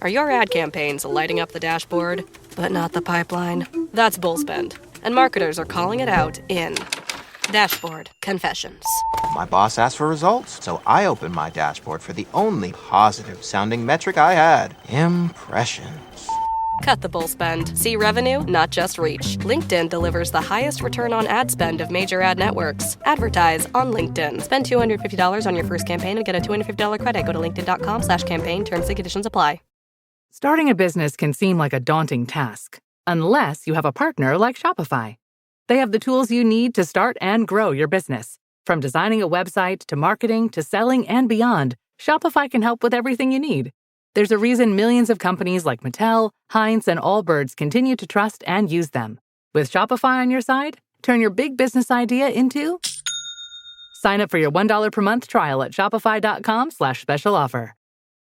Are your ad campaigns lighting up the dashboard, but not the pipeline? That's Bullspend, and marketers are calling it out in Dashboard Confessions. My boss asked for results, so I opened my dashboard for the only positive-sounding metric I had: impressions. Cut the bull spend. See revenue, not just reach. LinkedIn delivers the highest return on ad spend of major ad networks. Advertise on LinkedIn. Spend $250 on your first campaign and get a $250 credit. Go to linkedin.com/campaign. Terms and conditions apply. Starting a business can seem like a daunting task, unless you have a partner like Shopify. They have the tools you need to start and grow your business. From designing a website to marketing to selling and beyond, Shopify can help with everything you need. There's a reason millions of companies like Mattel, Heinz, and Allbirds continue to trust and use them. With Shopify on your side, turn your big business idea into... Sign up for your $1 per month trial at shopify.com/special offer.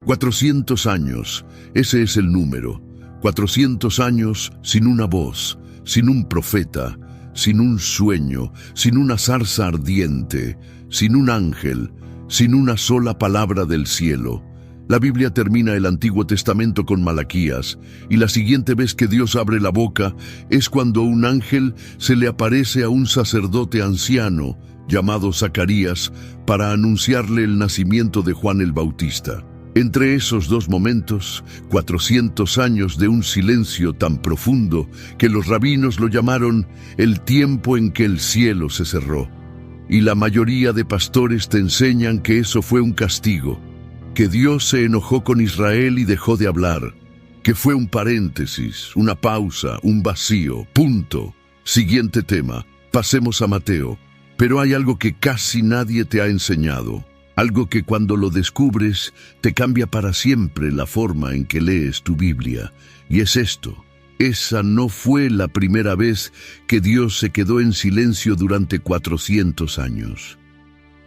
400 años, ese es el número. 400 años sin una voz, sin un profeta, sin un sueño, sin una zarza ardiente, sin un ángel, sin una sola palabra del cielo. La Biblia termina el Antiguo Testamento con Malaquías, y la siguiente vez que Dios abre la boca es cuando un ángel se le aparece a un sacerdote anciano llamado Zacarías para anunciarle el nacimiento de Juan el Bautista. Entre esos dos momentos, 400 años de un silencio tan profundo que los rabinos lo llamaron el tiempo en que el cielo se cerró. Y la mayoría de pastores te enseñan que eso fue un castigo, que Dios se enojó con Israel y dejó de hablar, que fue un paréntesis, una pausa, un vacío, punto. Siguiente tema, pasemos a Mateo. Pero hay algo que casi nadie te ha enseñado, algo que cuando lo descubres te cambia para siempre la forma en que lees tu Biblia, y es esto: esa no fue la primera vez que Dios se quedó en silencio durante 400 años.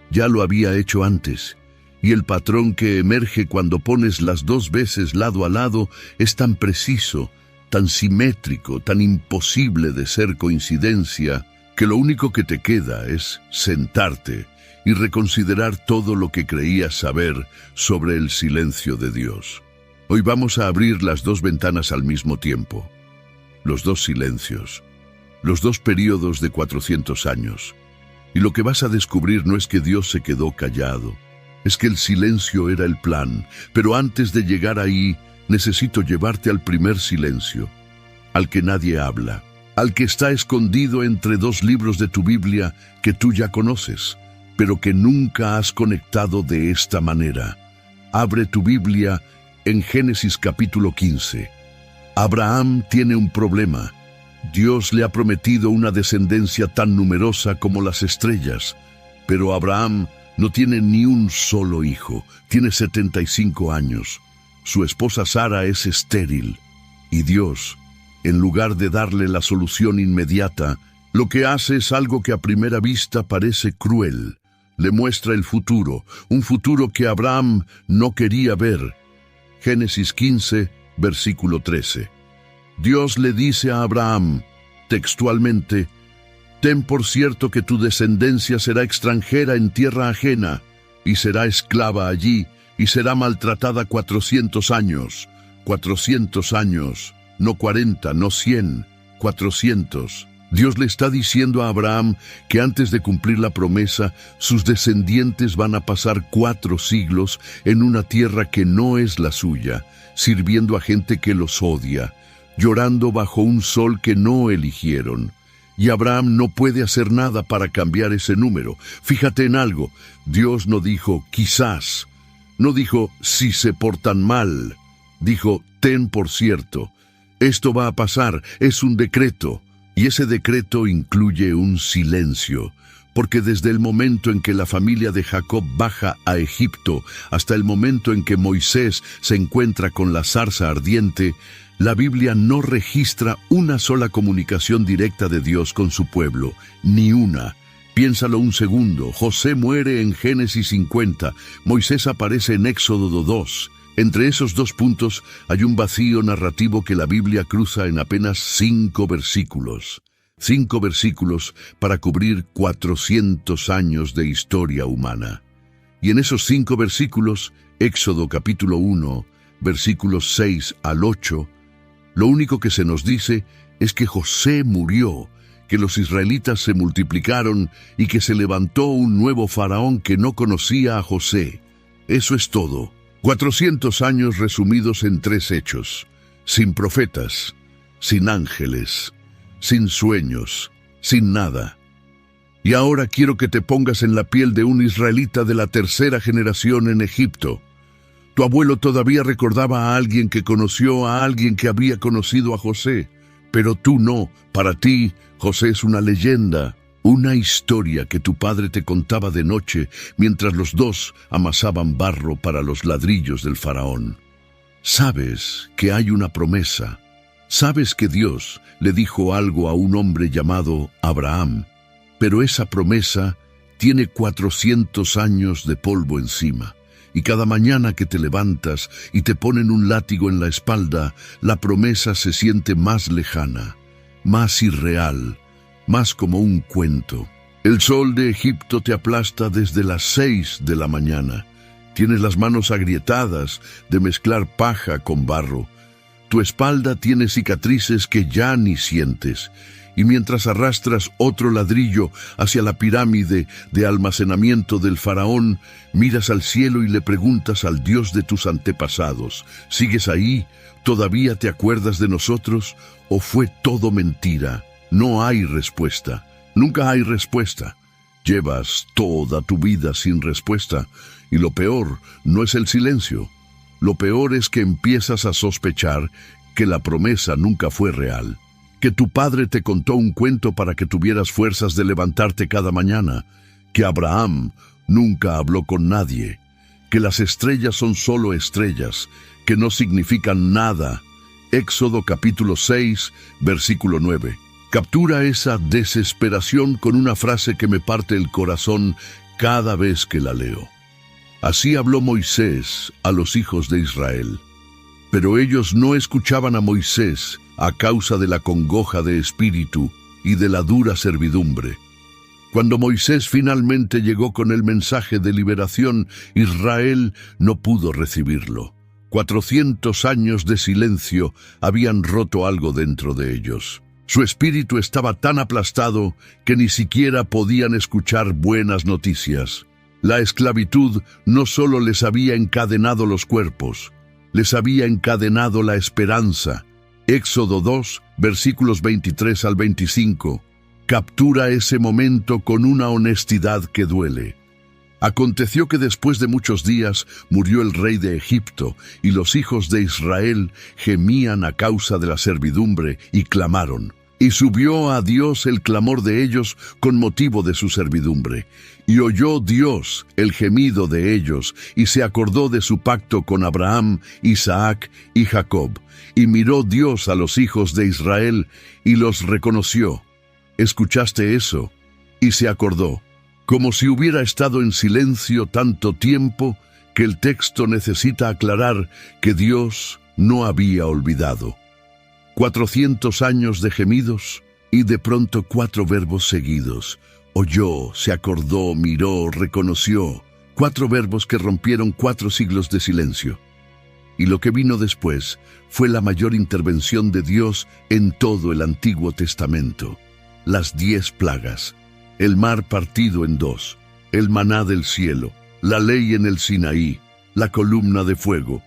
Ya lo había hecho antes. Y el patrón que emerge cuando pones las dos veces lado a lado es tan preciso, tan simétrico, tan imposible de ser coincidencia, que lo único que te queda es sentarte y reconsiderar todo lo que creías saber sobre el silencio de Dios. Hoy vamos a abrir las dos ventanas al mismo tiempo, los dos silencios, los dos períodos de 400 años. Y lo que vas a descubrir no es que Dios se quedó callado, es que el silencio era el plan, pero antes de llegar ahí, necesito llevarte al primer silencio, al que nadie habla, al que está escondido entre dos libros de tu Biblia que tú ya conoces, pero que nunca has conectado de esta manera. Abre tu Biblia en Génesis capítulo 15. Abraham tiene un problema. Dios le ha prometido una descendencia tan numerosa como las estrellas, pero Abraham no tiene ni un solo hijo, tiene 75 años. Su esposa Sara es estéril, y Dios, en lugar de darle la solución inmediata, lo que hace es algo que a primera vista parece cruel. Le muestra el futuro, un futuro que Abraham no quería ver. Génesis 15, versículo 13. Dios le dice a Abraham, textualmente: «Ten por cierto que tu descendencia será extranjera en tierra ajena, y será esclava allí, y será maltratada 400 años. 400 años, no 40, no 100, 400. Dios le está diciendo a Abraham que antes de cumplir la promesa, sus descendientes van a pasar 4 siglos en una tierra que no es la suya, sirviendo a gente que los odia, llorando bajo un sol que no eligieron. Y Abraham no puede hacer nada para cambiar ese número. Fíjate en algo, Dios no dijo quizás, no dijo si se portan mal, dijo ten por cierto. Esto va a pasar, es un decreto, y ese decreto incluye un silencio, porque desde el momento en que la familia de Jacob baja a Egipto hasta el momento en que Moisés se encuentra con la zarza ardiente, la Biblia no registra una sola comunicación directa de Dios con su pueblo, ni una. Piénsalo un segundo, José muere en Génesis 50, Moisés aparece en Éxodo 2. Entre esos dos puntos hay un vacío narrativo que la Biblia cruza en apenas 5 versículos. 5 versículos para cubrir 400 años de historia humana. Y en esos 5 versículos, Éxodo capítulo 1, versículos 6 al 8, lo único que se nos dice es que José murió, que los israelitas se multiplicaron y que se levantó un nuevo faraón que no conocía a José. Eso es todo. 400 años resumidos en 3 hechos, sin profetas, sin ángeles, sin sueños, sin nada. Y ahora quiero que te pongas en la piel de un israelita de la 3ª generación en Egipto. Tu abuelo todavía recordaba a alguien que conoció a alguien que había conocido a José, pero tú no. Para ti, José es una leyenda, una historia que tu padre te contaba de noche mientras los dos amasaban barro para los ladrillos del faraón. Sabes que hay una promesa. Sabes que Dios le dijo algo a un hombre llamado Abraham, pero esa promesa tiene 400 años de polvo encima. Y cada mañana que te levantas y te ponen un látigo en la espalda, la promesa se siente más lejana, más irreal, más como un cuento. El sol de Egipto te aplasta desde las 6 de la mañana. Tienes las manos agrietadas de mezclar paja con barro. Tu espalda tiene cicatrices que ya ni sientes. Y mientras arrastras otro ladrillo hacia la pirámide de almacenamiento del faraón, miras al cielo y le preguntas al Dios de tus antepasados, ¿sigues ahí? ¿Todavía te acuerdas de nosotros? ¿O fue todo mentira? No hay respuesta. Nunca hay respuesta. Llevas toda tu vida sin respuesta. Y lo peor no es el silencio. Lo peor es que empiezas a sospechar que la promesa nunca fue real. Que tu padre te contó un cuento para que tuvieras fuerzas de levantarte cada mañana, que Abraham nunca habló con nadie, que las estrellas son solo estrellas, que no significan nada. Éxodo capítulo 6, versículo 9. Captura esa desesperación con una frase que me parte el corazón cada vez que la leo. Así habló Moisés a los hijos de Israel. Pero ellos no escuchaban a Moisés a causa de la congoja de espíritu y de la dura servidumbre. Cuando Moisés finalmente llegó con el mensaje de liberación, Israel no pudo recibirlo. 400 años de silencio habían roto algo dentro de ellos. Su espíritu estaba tan aplastado que ni siquiera podían escuchar buenas noticias. La esclavitud no solo les había encadenado los cuerpos, les había encadenado la esperanza. Éxodo 2, versículos 23 al 25, captura ese momento con una honestidad que duele. Aconteció que después de muchos días murió el rey de Egipto, y los hijos de Israel gemían a causa de la servidumbre y clamaron. Y subió a Dios el clamor de ellos con motivo de su servidumbre. Y oyó Dios el gemido de ellos, y se acordó de su pacto con Abraham, Isaac y Jacob. Y miró Dios a los hijos de Israel, y los reconoció. ¿Escuchaste eso? Y se acordó. Como si hubiera estado en silencio tanto tiempo, que el texto necesita aclarar que Dios no había olvidado. 400 años de gemidos, y de pronto 4 verbos seguidos. Oyó, se acordó, miró, reconoció. 4 verbos que rompieron 4 siglos de silencio. Y lo que vino después fue la mayor intervención de Dios en todo el Antiguo Testamento. Las 10 plagas, el mar partido en 2, el maná del cielo, la ley en el Sinaí, la columna de fuego.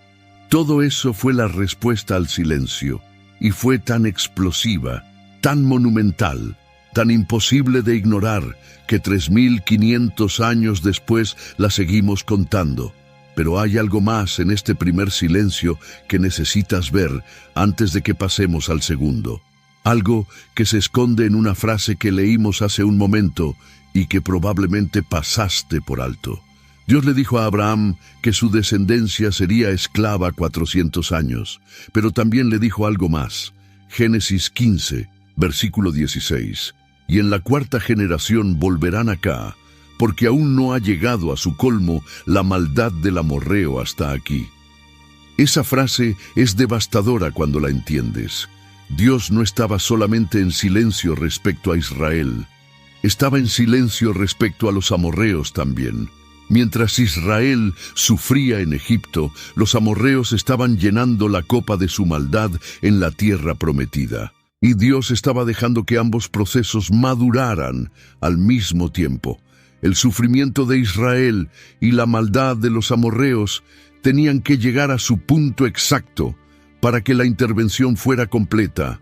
Todo eso fue la respuesta al silencio, y fue tan explosiva, tan monumental, tan imposible de ignorar, que 3500 años después la seguimos contando. Pero hay algo más en este primer silencio que necesitas ver antes de que pasemos al segundo. Algo que se esconde en una frase que leímos hace un momento y que probablemente pasaste por alto. Dios le dijo a Abraham que su descendencia sería esclava 400 años, pero también le dijo algo más. Génesis 15, versículo 16. Y en la 4ª generación volverán acá, porque aún no ha llegado a su colmo la maldad del amorreo hasta aquí. Esa frase es devastadora cuando la entiendes. Dios no estaba solamente en silencio respecto a Israel, estaba en silencio respecto a los amorreos también. Mientras Israel sufría en Egipto, los amorreos estaban llenando la copa de su maldad en la tierra prometida. Y Dios estaba dejando que ambos procesos maduraran al mismo tiempo. El sufrimiento de Israel y la maldad de los amorreos tenían que llegar a su punto exacto para que la intervención fuera completa.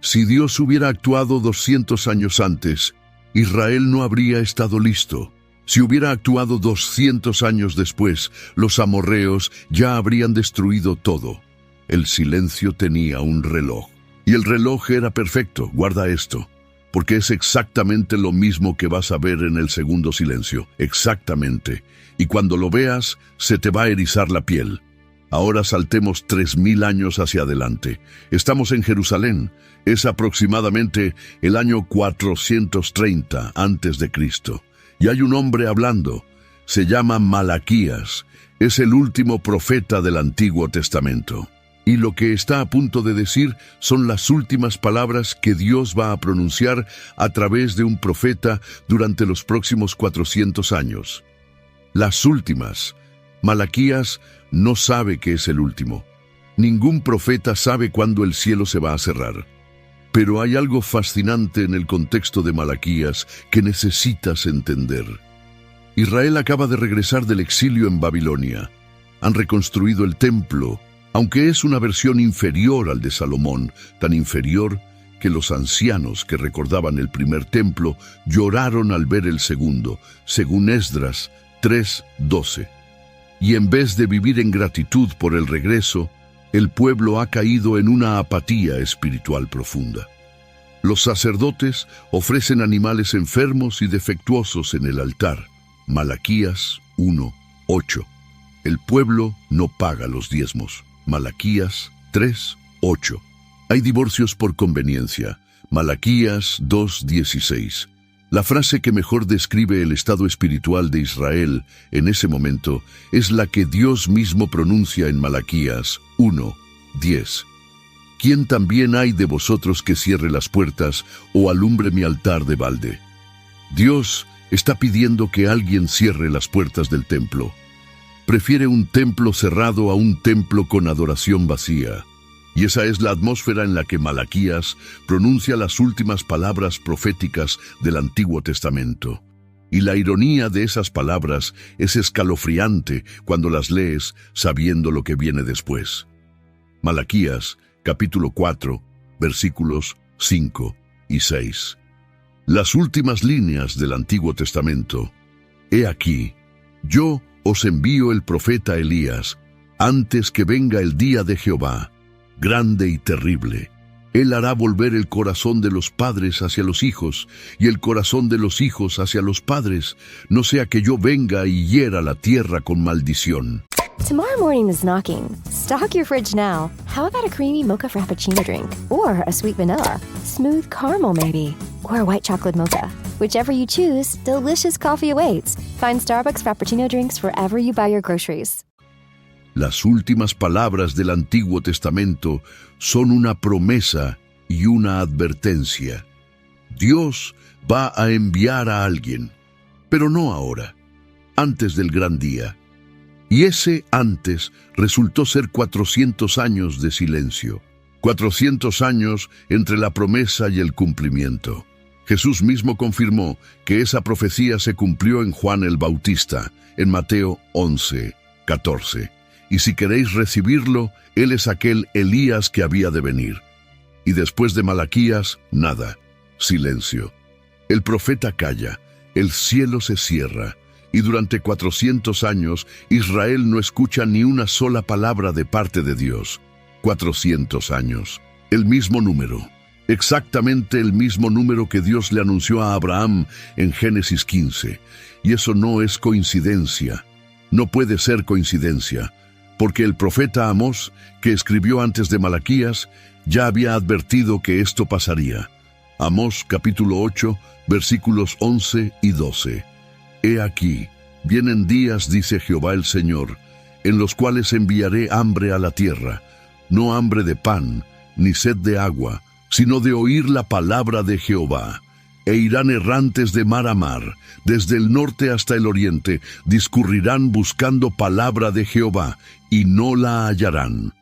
Si Dios hubiera actuado 200 años antes, Israel no habría estado listo. Si hubiera actuado 200 años después, los amorreos ya habrían destruido todo. El silencio tenía un reloj. Y el reloj era perfecto, guarda esto, porque es exactamente lo mismo que vas a ver en el segundo silencio, exactamente. Y cuando lo veas, se te va a erizar la piel. Ahora saltemos 3000 años hacia adelante. Estamos en Jerusalén. Es aproximadamente el año 430 a.C. Y hay un hombre hablando. Se llama Malaquías. Es el último profeta del Antiguo Testamento. Y lo que está a punto de decir son las últimas palabras que Dios va a pronunciar a través de un profeta durante los próximos 400 años. Las últimas. Malaquías no sabe que es el último. Ningún profeta sabe cuándo el cielo se va a cerrar. Pero hay algo fascinante en el contexto de Malaquías que necesitas entender. Israel acaba de regresar del exilio en Babilonia. Han reconstruido el templo, aunque es una versión inferior al de Salomón, tan inferior que los ancianos que recordaban el primer templo lloraron al ver el segundo, según Esdras 3:12. Y en vez de vivir en gratitud por el regreso, el pueblo ha caído en una apatía espiritual profunda. Los sacerdotes ofrecen animales enfermos y defectuosos en el altar. Malaquías 1:8. El pueblo no paga los diezmos. Malaquías 3:8. Hay divorcios por conveniencia. Malaquías 2:16. La frase que mejor describe el estado espiritual de Israel en ese momento es la que Dios mismo pronuncia en Malaquías 1:10. ¿Quién también hay de vosotros que cierre las puertas o alumbre mi altar de balde? Dios está pidiendo que alguien cierre las puertas del templo. Prefiere un templo cerrado a un templo con adoración vacía. Y esa es la atmósfera en la que Malaquías pronuncia las últimas palabras proféticas del Antiguo Testamento. Y la ironía de esas palabras es escalofriante cuando las lees sabiendo lo que viene después. Malaquías, capítulo 4, versículos 5 y 6. Las últimas líneas del Antiguo Testamento. He aquí, yo os envío el profeta Elías, antes que venga el día de Jehová, grande y terrible. Él hará volver el corazón de los padres hacia los hijos, y el corazón de los hijos hacia los padres, no sea que yo venga y hiera la tierra con maldición. Tomorrow morning is knocking. Stock your fridge now. How about a creamy mocha frappuccino drink? Or a sweet vanilla? Smooth caramel maybe? Or a white chocolate mocha? Whichever you choose, delicious coffee awaits. Find Starbucks Frappuccino drinks wherever you buy your groceries. Las últimas palabras del Antiguo Testamento son una promesa y una advertencia. Dios va a enviar a alguien, pero no ahora, antes del gran día. Y ese antes resultó ser 400 años de silencio. 400 años entre la promesa y el cumplimiento. Jesús mismo confirmó que esa profecía se cumplió en Juan el Bautista, en Mateo 11:14. Y si queréis recibirlo, él es aquel Elías que había de venir. Y después de Malaquías, nada, silencio. El profeta calla, el cielo se cierra, y durante 400 años Israel no escucha ni una sola palabra de parte de Dios. 400 años, el mismo número, exactamente el mismo número que Dios le anunció a Abraham en Génesis 15. Y eso no es coincidencia, no puede ser coincidencia, porque el profeta Amós, que escribió antes de Malaquías, ya había advertido que esto pasaría. Amós capítulo 8, versículos 11 y 12. He aquí, vienen días, dice Jehová el Señor, en los cuales enviaré hambre a la tierra, no hambre de pan, ni sed de agua, sino de oír la palabra de Jehová. e irán errantes de mar a mar, desde el norte hasta el oriente, discurrirán buscando palabra de Jehová, y no la hallarán.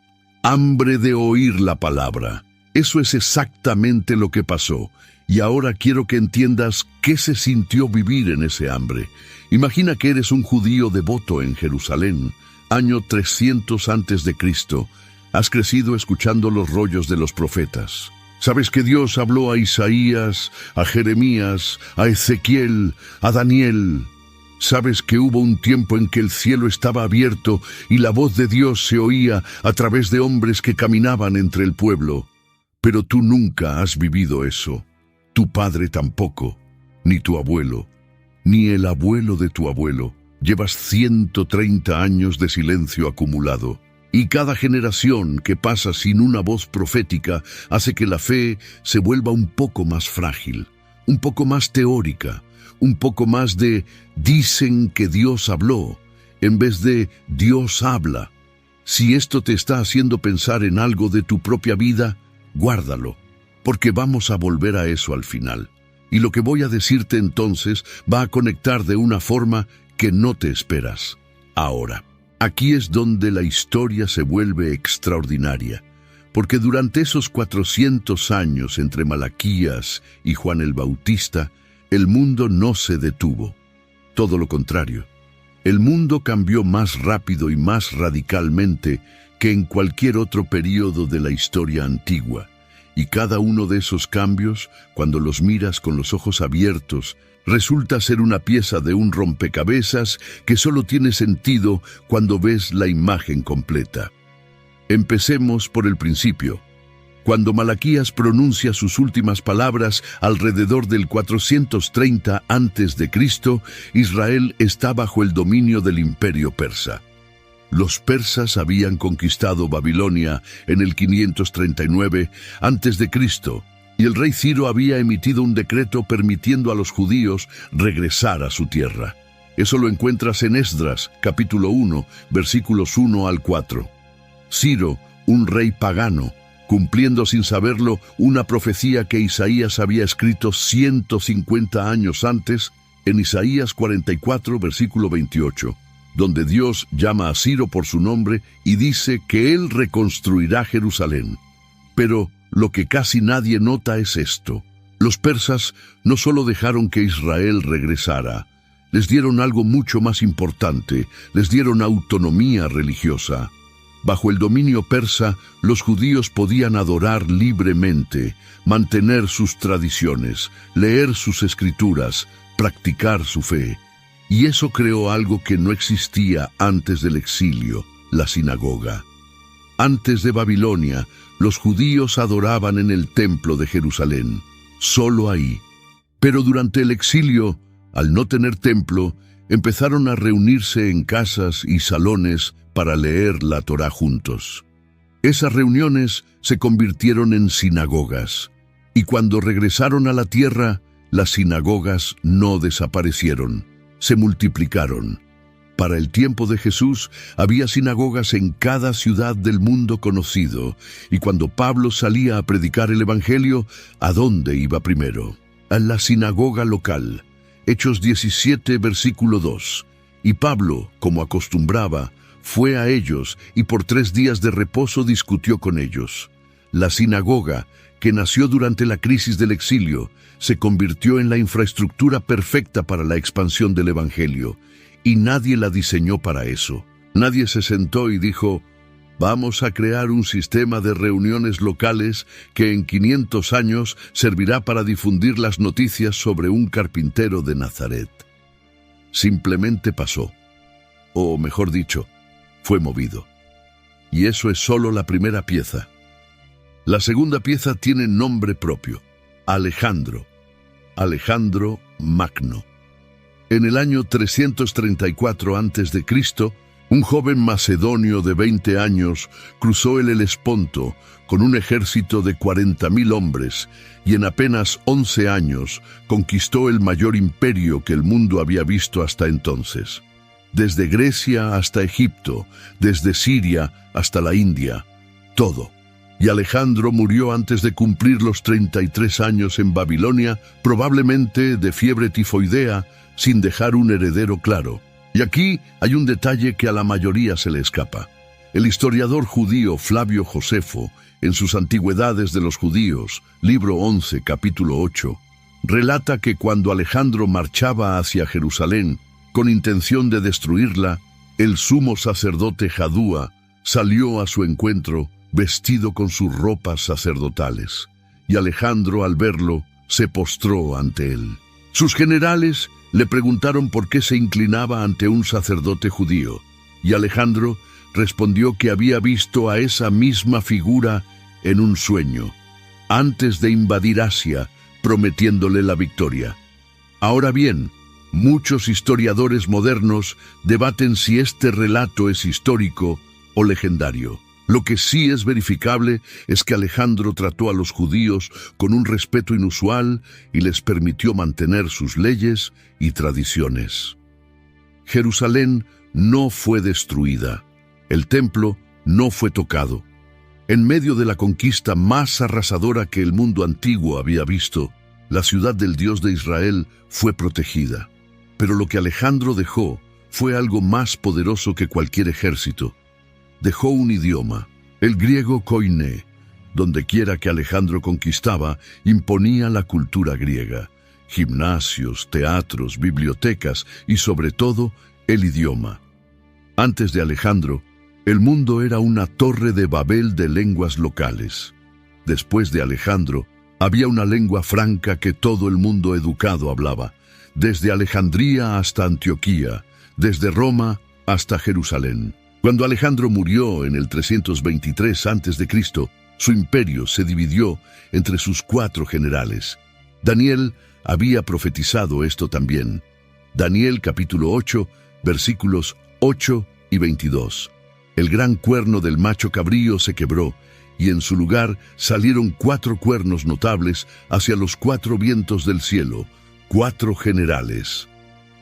Hambre de oír la palabra. Eso es exactamente lo que pasó. Y ahora quiero que entiendas qué se sintió vivir en ese hambre. Imagina que eres un judío devoto en Jerusalén, año 300 antes de Cristo. Has crecido escuchando los rollos de los profetas. Sabes que Dios habló a Isaías, a Jeremías, a Ezequiel, a Daniel. Sabes que hubo un tiempo en que el cielo estaba abierto y la voz de Dios se oía a través de hombres que caminaban entre el pueblo. Pero tú nunca has vivido eso. Tu padre tampoco, ni tu abuelo, ni el abuelo de tu abuelo. Llevas 130 años de silencio acumulado. Y cada generación que pasa sin una voz profética hace que la fe se vuelva un poco más frágil, un poco más teórica, un poco más de dicen que Dios habló, en vez de Dios habla. Si esto te está haciendo pensar en algo de tu propia vida, guárdalo, porque vamos a volver a eso al final. Y lo que voy a decirte entonces va a conectar de una forma que no te esperas. Ahora, aquí es donde la historia se vuelve extraordinaria, porque durante esos 400 años entre Malaquías y Juan el Bautista, el mundo no se detuvo. Todo lo contrario, el mundo cambió más rápido y más radicalmente que en cualquier otro período de la historia antigua. Y cada uno de esos cambios, cuando los miras con los ojos abiertos, resulta ser una pieza de un rompecabezas que solo tiene sentido cuando ves la imagen completa. Empecemos por el principio. Cuando Malaquías pronuncia sus últimas palabras alrededor del 430 a.C., Israel está bajo el dominio del imperio persa. Los persas habían conquistado Babilonia en el 539 a.C., y el rey Ciro había emitido un decreto permitiendo a los judíos regresar a su tierra. Eso lo encuentras en Esdras, capítulo 1, versículos 1 al 4. Ciro, un rey pagano, cumpliendo sin saberlo una profecía que Isaías había escrito 150 años antes, en Isaías 44, versículo 28, donde Dios llama a Ciro por su nombre y dice que él reconstruirá Jerusalén. Pero lo que casi nadie nota es esto. Los persas no solo dejaron que Israel regresara, les dieron algo mucho más importante, les dieron autonomía religiosa. Bajo el dominio persa, los judíos podían adorar libremente, mantener sus tradiciones, leer sus escrituras, practicar su fe. Y eso creó algo que no existía antes del exilio, la sinagoga. Antes de Babilonia, los judíos adoraban en el templo de Jerusalén, solo ahí. Pero durante el exilio, al no tener templo, empezaron a reunirse en casas y salones para leer la Torá juntos. Esas reuniones se convirtieron en sinagogas, y cuando regresaron a la tierra, las sinagogas no desaparecieron, se multiplicaron. Para el tiempo de Jesús había sinagogas en cada ciudad del mundo conocido, y cuando Pablo salía a predicar el Evangelio, ¿a dónde iba primero? A la sinagoga local. Hechos 17, versículo 2. Y Pablo, como acostumbraba, fue a ellos y por 3 días de reposo discutió con ellos. La sinagoga, que nació durante la crisis del exilio, se convirtió en la infraestructura perfecta para la expansión del Evangelio. Y nadie la diseñó para eso. Nadie se sentó y dijo, vamos a crear un sistema de reuniones locales que en 500 años servirá para difundir las noticias sobre un carpintero de Nazaret. Simplemente pasó. O mejor dicho, fue movido. Y eso es solo la primera pieza. La segunda pieza tiene nombre propio. Alejandro. Alejandro Magno. En el año 334 a.C., un joven macedonio de 20 años cruzó el Helesponto con un ejército de 40.000 hombres y en apenas 11 años conquistó el mayor imperio que el mundo había visto hasta entonces. Desde Grecia hasta Egipto, desde Siria hasta la India, todo. Y Alejandro murió antes de cumplir los 33 años en Babilonia, probablemente de fiebre tifoidea, sin dejar un heredero claro. Y aquí hay un detalle que a la mayoría se le escapa. El historiador judío Flavio Josefo, en sus Antigüedades de los Judíos, libro 11, capítulo 8, relata que cuando Alejandro marchaba hacia Jerusalén con intención de destruirla, el sumo sacerdote Jadúa salió a su encuentro vestido con sus ropas sacerdotales, y Alejandro, al verlo, se postró ante él. Sus generales le preguntaron por qué se inclinaba ante un sacerdote judío, y Alejandro respondió que había visto a esa misma figura en un sueño, antes de invadir Asia, prometiéndole la victoria. Ahora bien, muchos historiadores modernos debaten si este relato es histórico o legendario. Lo que sí es verificable es que Alejandro trató a los judíos con un respeto inusual y les permitió mantener sus leyes y tradiciones. Jerusalén no fue destruida. El templo no fue tocado. En medio de la conquista más arrasadora que el mundo antiguo había visto, la ciudad del Dios de Israel fue protegida. Pero lo que Alejandro dejó fue algo más poderoso que cualquier ejército. Dejó un idioma, el griego koiné. Donde quiera que Alejandro conquistaba, imponía la cultura griega. Gimnasios, teatros, bibliotecas y sobre todo, el idioma. Antes de Alejandro, el mundo era una torre de Babel de lenguas locales. Después de Alejandro, había una lengua franca que todo el mundo educado hablaba, desde Alejandría hasta Antioquía, desde Roma hasta Jerusalén. Cuando Alejandro murió en el 323 a.C., su imperio se dividió entre sus 4 generales. Daniel había profetizado esto también. Daniel capítulo 8, versículos 8 y 22. El gran cuerno del macho cabrío se quebró, y en su lugar salieron 4 cuernos notables hacia los 4 vientos del cielo, 4 generales,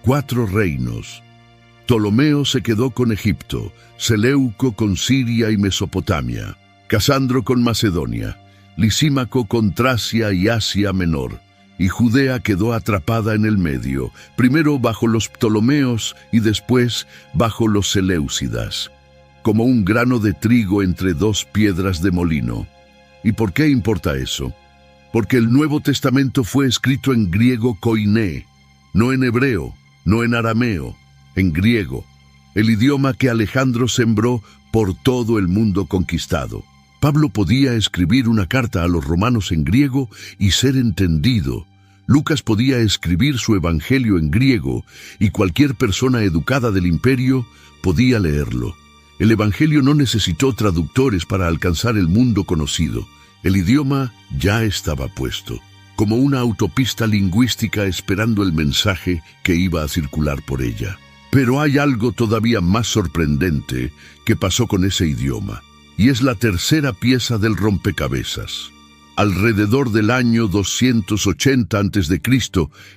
4 reinos. Ptolomeo se quedó con Egipto, Seleuco con Siria y Mesopotamia, Casandro con Macedonia, Lisímaco con Tracia y Asia Menor, y Judea quedó atrapada en el medio, primero bajo los Ptolomeos y después bajo los Seleucidas, como un grano de trigo entre 2 piedras de molino. ¿Y por qué importa eso? Porque el Nuevo Testamento fue escrito en griego koiné, no en hebreo, no en arameo, en griego, el idioma que Alejandro sembró por todo el mundo conquistado. Pablo podía escribir una carta a los romanos en griego y ser entendido. Lucas podía escribir su evangelio en griego y cualquier persona educada del imperio podía leerlo. El evangelio no necesitó traductores para alcanzar el mundo conocido. El idioma ya estaba puesto, como una autopista lingüística esperando el mensaje que iba a circular por ella. Pero hay algo todavía más sorprendente que pasó con ese idioma, y es la tercera pieza del rompecabezas. Alrededor del año 280 a.C.,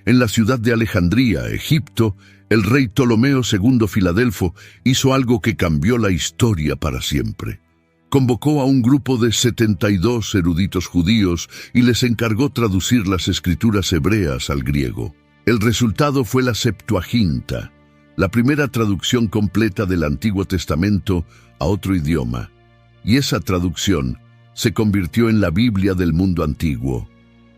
en la ciudad de Alejandría, Egipto, el rey Ptolomeo II Filadelfo hizo algo que cambió la historia para siempre. Convocó a un grupo de 72 eruditos judíos y les encargó traducir las escrituras hebreas al griego. El resultado fue la Septuaginta, la primera traducción completa del Antiguo Testamento a otro idioma, y esa traducción se convirtió en la Biblia del mundo antiguo.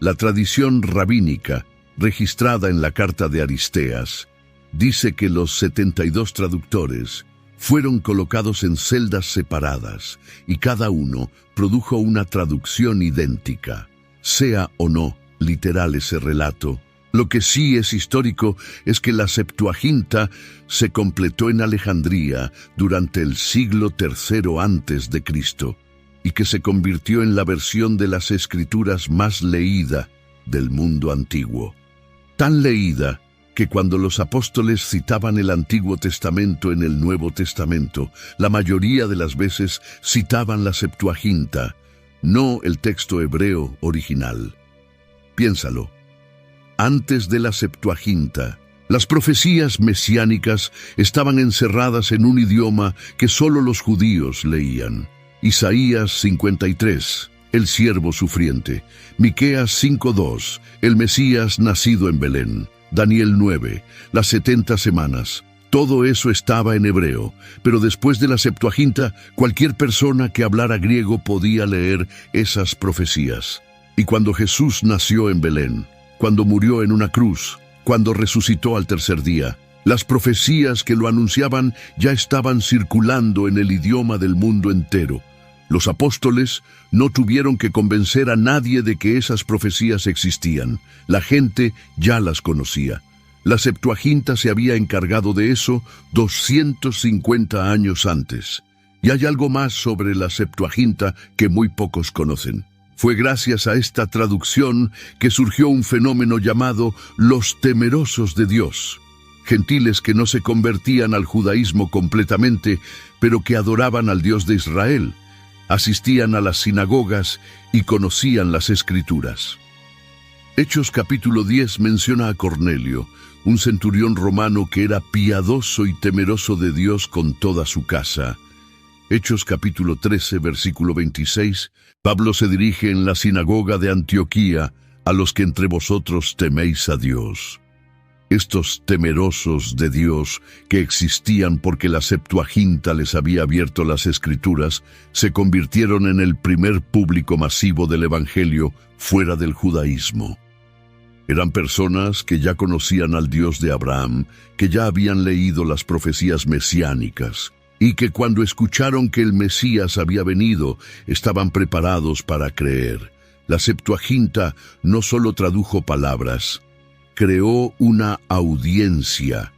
La tradición rabínica, registrada en la carta de Aristeas, dice que los 72 traductores fueron colocados en celdas separadas y cada uno produjo una traducción idéntica. Sea o no literal ese relato, lo que sí es histórico es que la Septuaginta se completó en Alejandría durante el siglo III a.C. y que se convirtió en la versión de las escrituras más leída del mundo antiguo. Tan leída que cuando los apóstoles citaban el Antiguo Testamento en el Nuevo Testamento, la mayoría de las veces citaban la Septuaginta, no el texto hebreo original. Piénsalo. Antes de la Septuaginta, las profecías mesiánicas estaban encerradas en un idioma que solo los judíos leían. Isaías 53, el siervo sufriente. Miqueas 5:2, el Mesías nacido en Belén. Daniel 9, las 70 semanas. Todo eso estaba en hebreo, pero después de la Septuaginta, cualquier persona que hablara griego podía leer esas profecías. Y cuando Jesús nació en Belén, cuando murió en una cruz, cuando resucitó al tercer día, las profecías que lo anunciaban ya estaban circulando en el idioma del mundo entero. Los apóstoles no tuvieron que convencer a nadie de que esas profecías existían. La gente ya las conocía. La Septuaginta se había encargado de eso 250 años antes. Y hay algo más sobre la Septuaginta que muy pocos conocen. Fue gracias a esta traducción que surgió un fenómeno llamado los temerosos de Dios. Gentiles que no se convertían al judaísmo completamente, pero que adoraban al Dios de Israel. Asistían a las sinagogas y conocían las Escrituras. Hechos capítulo 10 menciona a Cornelio, un centurión romano que era piadoso y temeroso de Dios con toda su casa. Hechos capítulo 13, versículo 26, Pablo se dirige en la sinagoga de Antioquía a los que entre vosotros teméis a Dios. Estos temerosos de Dios, que existían porque la Septuaginta les había abierto las Escrituras, se convirtieron en el primer público masivo del Evangelio fuera del judaísmo. Eran personas que ya conocían al Dios de Abraham, que ya habían leído las profecías mesiánicas, y que cuando escucharon que el Mesías había venido, estaban preparados para creer. La Septuaginta no solo tradujo palabras, creó una audiencia.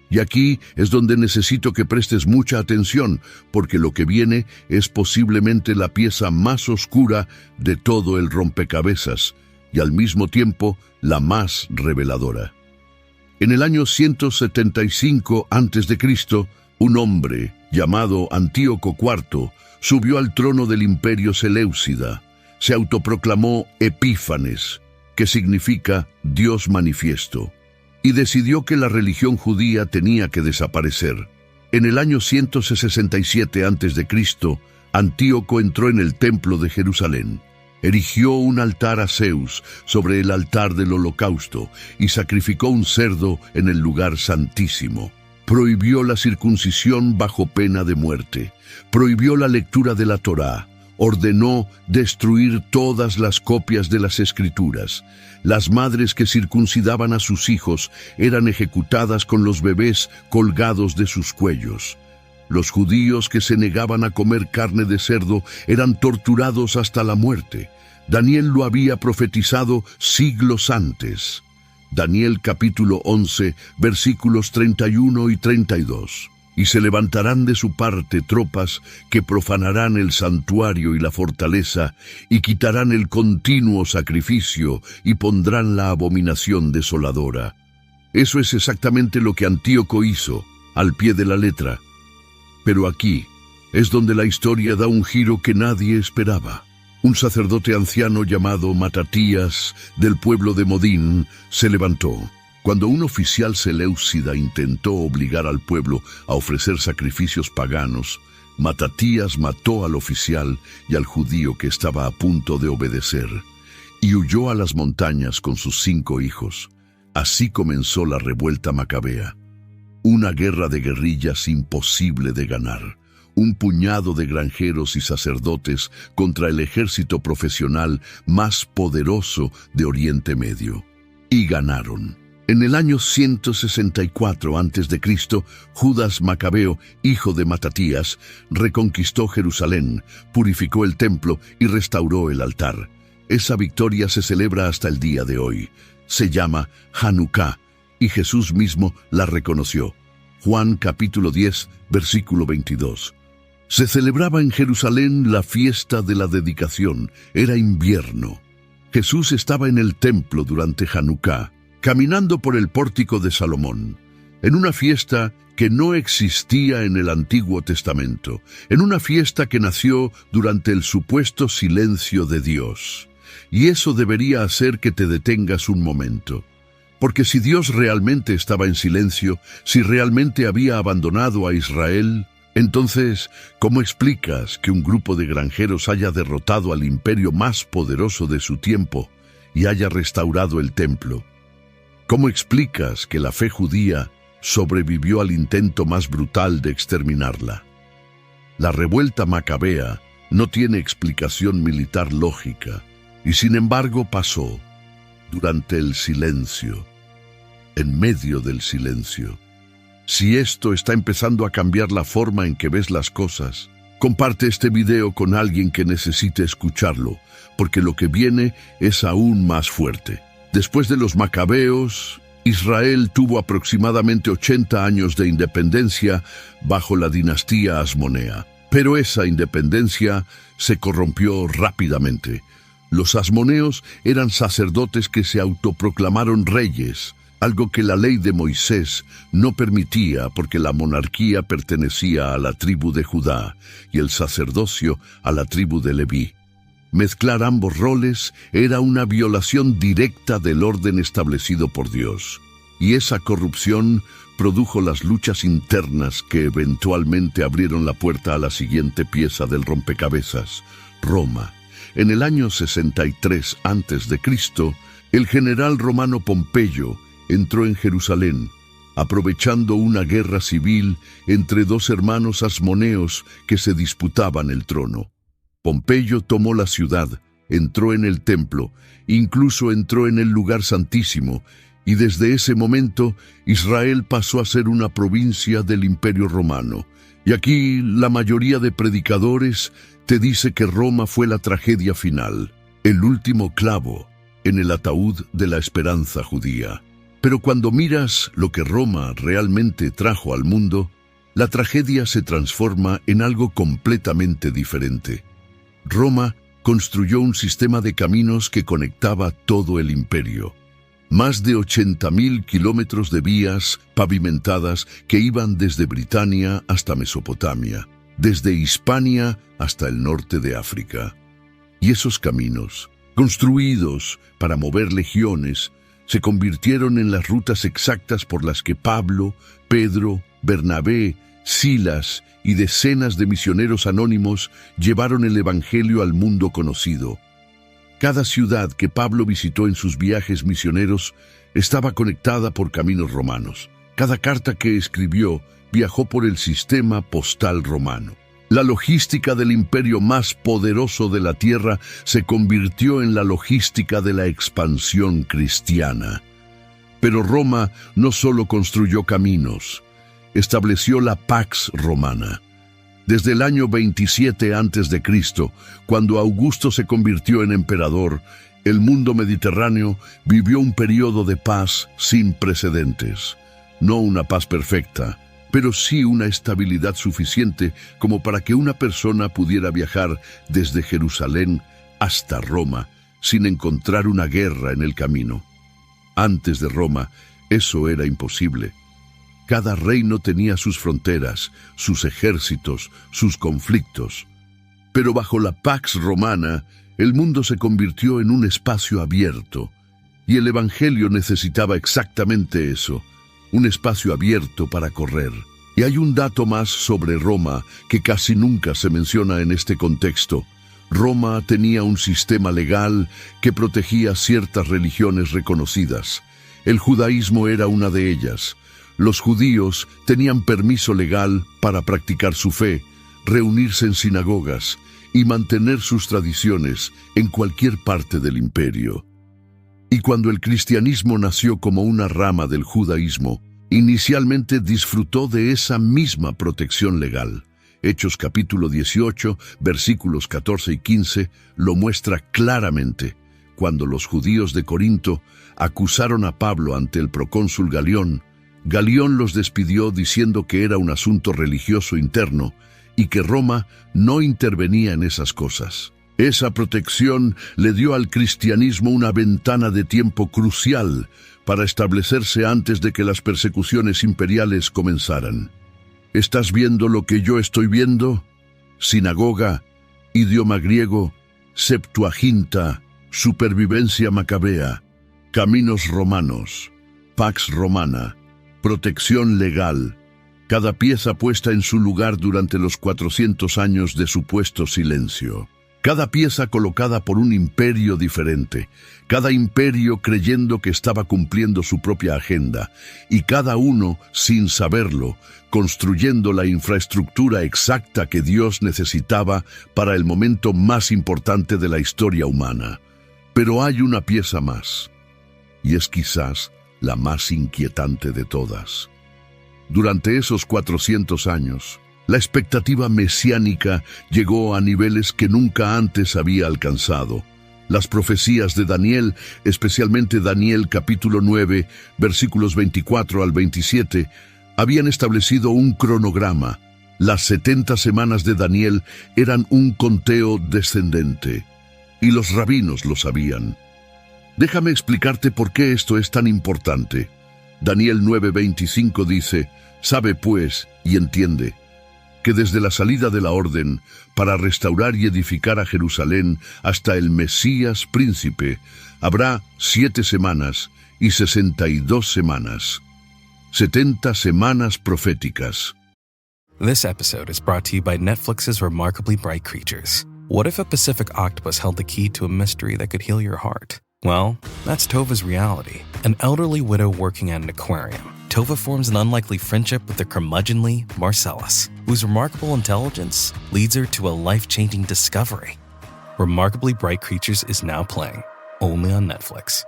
Y aquí es donde necesito que prestes mucha atención, porque lo que viene es posiblemente la pieza más oscura de todo el rompecabezas, y al mismo tiempo la más reveladora. En el año 175 a.C., un hombre llamado Antíoco IV subió al trono del imperio Seleucida. Se autoproclamó Epífanes, que significa Dios manifiesto, y decidió que la religión judía tenía que desaparecer. En el año 167 a.C., Antíoco entró en el templo de Jerusalén. Erigió un altar a Zeus sobre el altar del holocausto y sacrificó un cerdo en el lugar santísimo. Prohibió la circuncisión bajo pena de muerte. Prohibió la lectura de la Torá. Ordenó destruir todas las copias de las Escrituras. Las madres que circuncidaban a sus hijos eran ejecutadas con los bebés colgados de sus cuellos. Los judíos que se negaban a comer carne de cerdo eran torturados hasta la muerte. Daniel lo había profetizado siglos antes. Daniel capítulo 11, versículos 31 y 32. Y se levantarán de su parte tropas que profanarán el santuario y la fortaleza, y quitarán el continuo sacrificio, y pondrán la abominación desoladora. Eso es exactamente lo que Antíoco hizo, al pie de la letra. Pero aquí es donde la historia da un giro que nadie esperaba. Un sacerdote anciano llamado Matatías, del pueblo de Modín, se levantó. Cuando un oficial seleucida intentó obligar al pueblo a ofrecer sacrificios paganos, Matatías mató al oficial y al judío que estaba a punto de obedecer, y huyó a las montañas con sus 5 hijos. Así comenzó la revuelta macabea. Una guerra de guerrillas imposible de ganar. Un puñado de granjeros y sacerdotes contra el ejército profesional más poderoso de Oriente Medio. Y ganaron. En el año 164 a.C., Judas Macabeo, hijo de Matatías, reconquistó Jerusalén, purificó el templo y restauró el altar. Esa victoria se celebra hasta el día de hoy. Se llama Hanukkah, y Jesús mismo la reconoció. Juan capítulo 10, versículo 22. Se celebraba en Jerusalén la fiesta de la dedicación. Era invierno. Jesús estaba en el templo durante Hanukkah, caminando por el pórtico de Salomón, en una fiesta que no existía en el Antiguo Testamento, en una fiesta que nació durante el supuesto silencio de Dios. Y eso debería hacer que te detengas un momento. Porque si Dios realmente estaba en silencio, si realmente había abandonado a Israel, Entonces, ¿cómo explicas que un grupo de granjeros haya derrotado al imperio más poderoso de su tiempo y haya restaurado el templo? ¿Cómo explicas que la fe judía sobrevivió al intento más brutal de exterminarla? La revuelta macabea no tiene explicación militar lógica, y sin embargo pasó durante el silencio, en medio del silencio. Si esto está empezando a cambiar la forma en que ves las cosas, comparte este video con alguien que necesite escucharlo, porque lo que viene es aún más fuerte. Después de los macabeos, Israel tuvo aproximadamente 80 años de independencia bajo la dinastía asmonea. Pero esa independencia se corrompió rápidamente. Los asmoneos eran sacerdotes que se autoproclamaron reyes, algo que la ley de Moisés no permitía porque la monarquía pertenecía a la tribu de Judá y el sacerdocio a la tribu de Leví. Mezclar ambos roles era una violación directa del orden establecido por Dios, y esa corrupción produjo las luchas internas que eventualmente abrieron la puerta a la siguiente pieza del rompecabezas, Roma. En el año 63 a.C., el general romano Pompeyo entró en Jerusalén, aprovechando una guerra civil entre dos hermanos asmoneos que se disputaban el trono. Pompeyo tomó la ciudad, entró en el templo, incluso entró en el lugar santísimo, y desde ese momento Israel pasó a ser una provincia del Imperio Romano. Y aquí la mayoría de predicadores te dice que Roma fue la tragedia final, el último clavo en el ataúd de la esperanza judía. Pero cuando miras lo que Roma realmente trajo al mundo, la tragedia se transforma en algo completamente diferente. Roma construyó un sistema de caminos que conectaba todo el imperio. Más de 80.000 kilómetros de vías pavimentadas que iban desde Britania hasta Mesopotamia, desde Hispania hasta el norte de África. Y esos caminos, construidos para mover legiones, se convirtieron en las rutas exactas por las que Pablo, Pedro, Bernabé, Silas y decenas de misioneros anónimos llevaron el evangelio al mundo conocido. Cada ciudad que Pablo visitó en sus viajes misioneros estaba conectada por caminos romanos. Cada carta que escribió viajó por el sistema postal romano. La logística del imperio más poderoso de la tierra se convirtió en la logística de la expansión cristiana. Pero Roma no solo construyó caminos, estableció la Pax Romana. Desde el año 27 a.C., cuando Augusto se convirtió en emperador, el mundo mediterráneo vivió un periodo de paz sin precedentes. No una paz perfecta, pero sí una estabilidad suficiente como para que una persona pudiera viajar desde Jerusalén hasta Roma sin encontrar una guerra en el camino. Antes de Roma, eso era imposible. Cada reino tenía sus fronteras, sus ejércitos, sus conflictos. Pero bajo la Pax Romana, el mundo se convirtió en un espacio abierto, y el Evangelio necesitaba exactamente eso, un espacio abierto para correr. Y hay un dato más sobre Roma que casi nunca se menciona en este contexto. Roma tenía un sistema legal que protegía ciertas religiones reconocidas. El judaísmo era una de ellas. Los judíos tenían permiso legal para practicar su fe, reunirse en sinagogas y mantener sus tradiciones en cualquier parte del imperio. Y cuando el cristianismo nació como una rama del judaísmo, inicialmente disfrutó de esa misma protección legal. Hechos capítulo 18, versículos 14 y 15, lo muestra claramente. Cuando los judíos de Corinto acusaron a Pablo ante el procónsul Galión, Galión los despidió diciendo que era un asunto religioso interno y que Roma no intervenía en esas cosas. Esa protección le dio al cristianismo una ventana de tiempo crucial para establecerse antes de que las persecuciones imperiales comenzaran. ¿Estás viendo lo que yo estoy viendo? Sinagoga, idioma griego, Septuaginta, supervivencia macabea, caminos romanos, Pax Romana, protección legal, cada pieza puesta en su lugar durante los 400 años de supuesto silencio. Cada pieza colocada por un imperio diferente, cada imperio creyendo que estaba cumpliendo su propia agenda, y cada uno, sin saberlo, construyendo la infraestructura exacta que Dios necesitaba para el momento más importante de la historia humana. Pero hay una pieza más, y es quizás la más inquietante de todas. Durante esos 400 años, la expectativa mesiánica llegó a niveles que nunca antes había alcanzado. Las profecías de Daniel, especialmente Daniel capítulo 9, versículos 24 al 27, habían establecido un cronograma. Las 70 semanas de Daniel eran un conteo descendente, y los rabinos lo sabían. Déjame explicarte por qué esto es tan importante. Daniel 9:25 dice: «Sabe pues y entiende que desde la salida de la orden para restaurar y edificar a Jerusalén hasta el Mesías príncipe, habrá 7 semanas y 62 semanas. 70 semanas proféticas». This episode is brought to you by Netflix's Remarkably Bright Creatures. What if a Pacific octopus held the key to a mystery that could heal your heart? Well, that's Tova's reality. An elderly widow working at an aquarium. Tova forms an unlikely friendship with the curmudgeonly Marcellus, whose remarkable intelligence leads her to a life-changing discovery. Remarkably Bright Creatures is now playing, only on Netflix.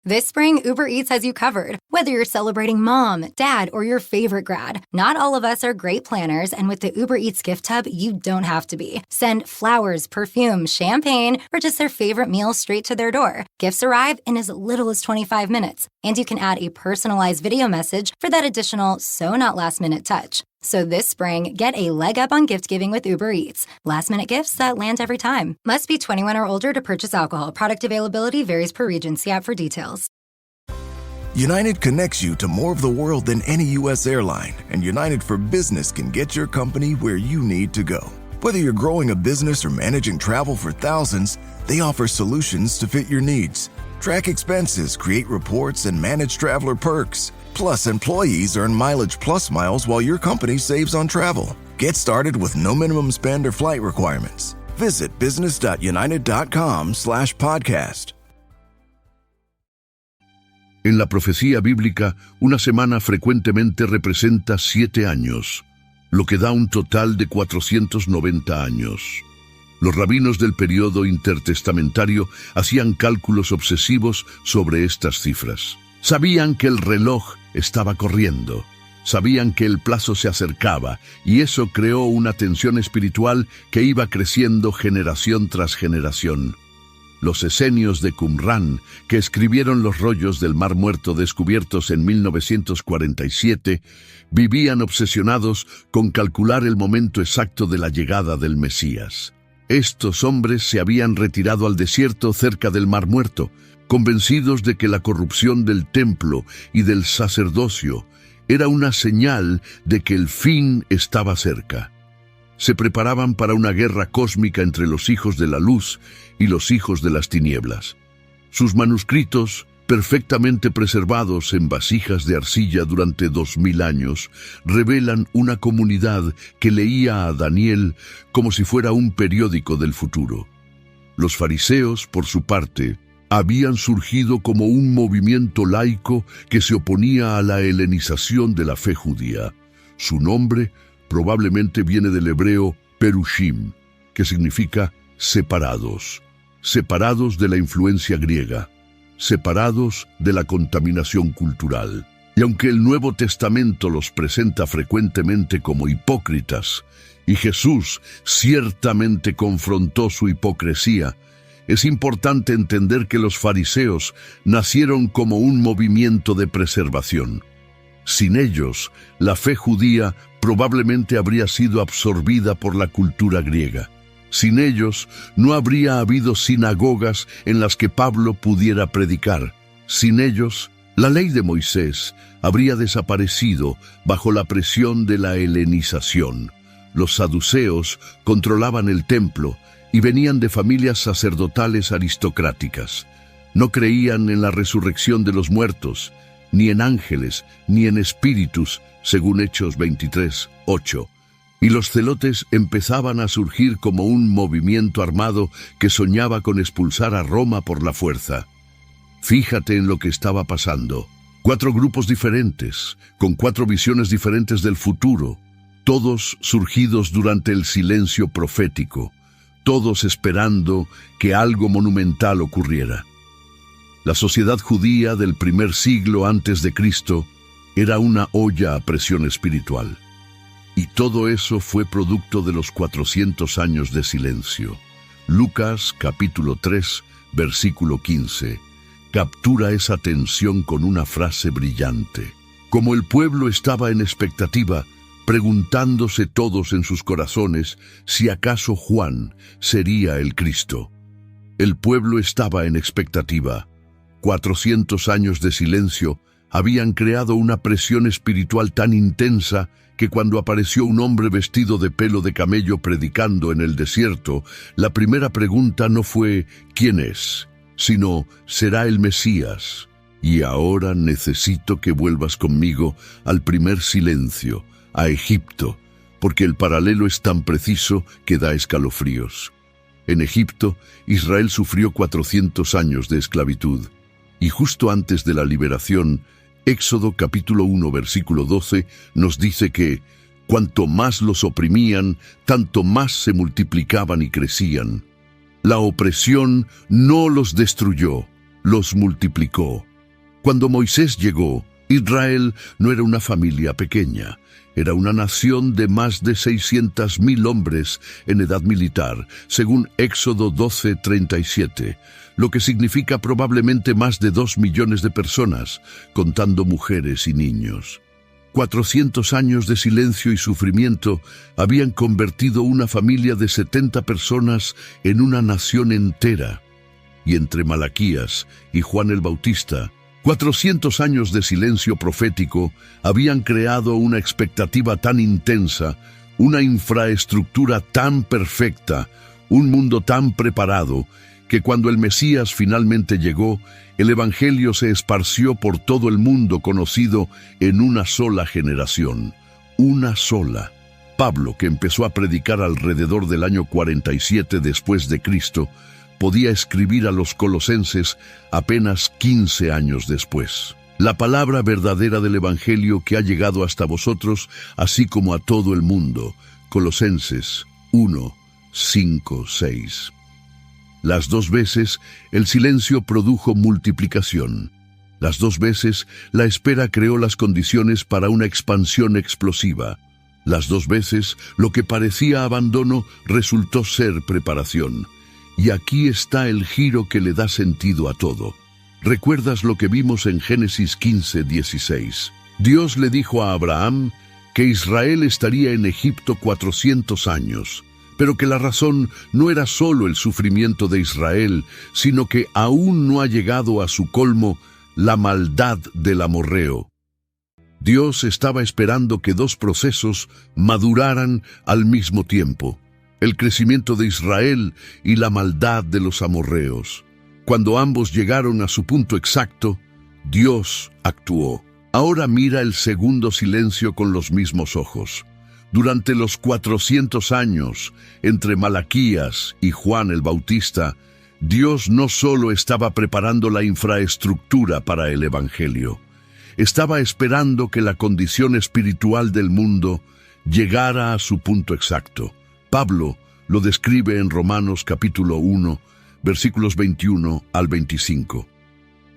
This spring, Uber Eats has you covered. Whether you're celebrating mom, dad, or your favorite grad, not all of us are great planners, and with the Uber Eats gift hub, you don't have to be. Send flowers, perfume, champagne, or just their favorite meal straight to their door. Gifts arrive in as little as 25 minutes, and you can add a personalized video message for that additional so-not-last-minute touch. So this spring, get a leg up on gift giving with Uber Eats. Last-minute gifts that land every time. Must be 21 or older to purchase alcohol. Product availability varies per region. See app for details. United connects you to more of the world than any U.S. airline, and United for Business can get your company where you need to go. Whether you're growing a business or managing travel for thousands, they offer solutions to fit your needs. Track expenses, create reports, and manage traveler perks. Plus, employees earn Mileage Plus miles while your company saves on travel. Get started with no minimum spend or flight requirements. Visit business.united.com/podcast. En la profecía bíblica, una semana frecuentemente representa 7 años, lo que da un total de 490 años. Los rabinos del periodo intertestamentario hacían cálculos obsesivos sobre estas cifras. Sabían que el reloj estaba corriendo, sabían que el plazo se acercaba, y eso creó una tensión espiritual que iba creciendo generación tras generación. Los esenios de Qumrán, que escribieron los rollos del Mar Muerto descubiertos en 1947, vivían obsesionados con calcular el momento exacto de la llegada del Mesías. Estos hombres se habían retirado al desierto cerca del Mar Muerto, convencidos de que la corrupción del templo y del sacerdocio era una señal de que el fin estaba cerca. Se preparaban para una guerra cósmica entre los hijos de la luz y los hijos de las tinieblas. Sus manuscritos, perfectamente preservados en vasijas de arcilla durante 2000 años, revelan una comunidad que leía a Daniel como si fuera un periódico del futuro. Los fariseos, por su parte, habían surgido como un movimiento laico que se oponía a la helenización de la fe judía. Su nombre probablemente viene del hebreo perushim, que significa separados, separados de la influencia griega, separados de la contaminación cultural. Y aunque el Nuevo Testamento los presenta frecuentemente como hipócritas, y Jesús ciertamente confrontó su hipocresía, es importante entender que los fariseos nacieron como un movimiento de preservación. Sin ellos, la fe judía probablemente habría sido absorbida por la cultura griega. Sin ellos, no habría habido sinagogas en las que Pablo pudiera predicar. Sin ellos, la ley de Moisés habría desaparecido bajo la presión de la helenización. Los saduceos controlaban el templo y venían de familias sacerdotales aristocráticas. No creían en la resurrección de los muertos, ni en ángeles, ni en espíritus, según Hechos 23:8. Y los celotes empezaban a surgir como un movimiento armado que soñaba con expulsar a Roma por la fuerza. Fíjate en lo que estaba pasando. 4 grupos diferentes, con 4 visiones diferentes del futuro, todos surgidos durante el silencio profético, todos esperando que algo monumental ocurriera. La sociedad judía del primer siglo antes de Cristo era una olla a presión espiritual. Y todo eso fue producto de los 400 años de silencio. Lucas capítulo 3, versículo 15. Captura esa tensión con una frase brillante. Como el pueblo estaba en expectativa, preguntándose todos en sus corazones si acaso Juan sería el Cristo. El pueblo estaba en expectativa. 400 años de silencio habían creado una presión espiritual tan intensa que cuando apareció un hombre vestido de pelo de camello predicando en el desierto, la primera pregunta no fue ¿quién es?, sino ¿será el Mesías? Y ahora necesito que vuelvas conmigo al primer silencio, a Egipto, porque el paralelo es tan preciso que da escalofríos. En Egipto, Israel sufrió 400 años de esclavitud, y justo antes de la liberación, Éxodo capítulo 1, versículo 12, nos dice que cuanto más los oprimían, tanto más se multiplicaban y crecían. La opresión no los destruyó, los multiplicó. Cuando Moisés llegó, Israel no era una familia pequeña, era una nación de más de 600,000 hombres en edad militar, según Éxodo 12:37, lo que significa probablemente más de 2 millones de personas, contando mujeres y niños. 400 años de silencio y sufrimiento habían convertido una familia de 70 personas en una nación entera. Y entre Malaquías y Juan el Bautista, 400 años de silencio profético habían creado una expectativa tan intensa, una infraestructura tan perfecta, un mundo tan preparado, que cuando el Mesías finalmente llegó, el Evangelio se esparció por todo el mundo conocido en una sola generación, una sola. Pablo, que empezó a predicar alrededor del año 47 después de Cristo, podía escribir a los colosenses apenas 15 años después. La palabra verdadera del Evangelio que ha llegado hasta vosotros, así como a todo el mundo. Colosenses 1, 5, 6. Las 2 veces el silencio produjo multiplicación. Las 2 veces la espera creó las condiciones para una expansión explosiva. Las 2 veces lo que parecía abandono resultó ser preparación. Y aquí está el giro que le da sentido a todo. ¿Recuerdas lo que vimos en Génesis 15:16? Dios le dijo a Abraham que Israel estaría en Egipto 400 años, pero que la razón no era solo el sufrimiento de Israel, sino que aún no ha llegado a su colmo la maldad del amorreo. Dios estaba esperando que 2 procesos maduraran al mismo tiempo: el crecimiento de Israel y la maldad de los amorreos. Cuando ambos llegaron a su punto exacto, Dios actuó. Ahora mira el segundo silencio con los mismos ojos. Durante los 400 años, entre Malaquías y Juan el Bautista, Dios no solo estaba preparando la infraestructura para el Evangelio, estaba esperando que la condición espiritual del mundo llegara a su punto exacto. Pablo lo describe en Romanos capítulo 1, versículos 21 al 25.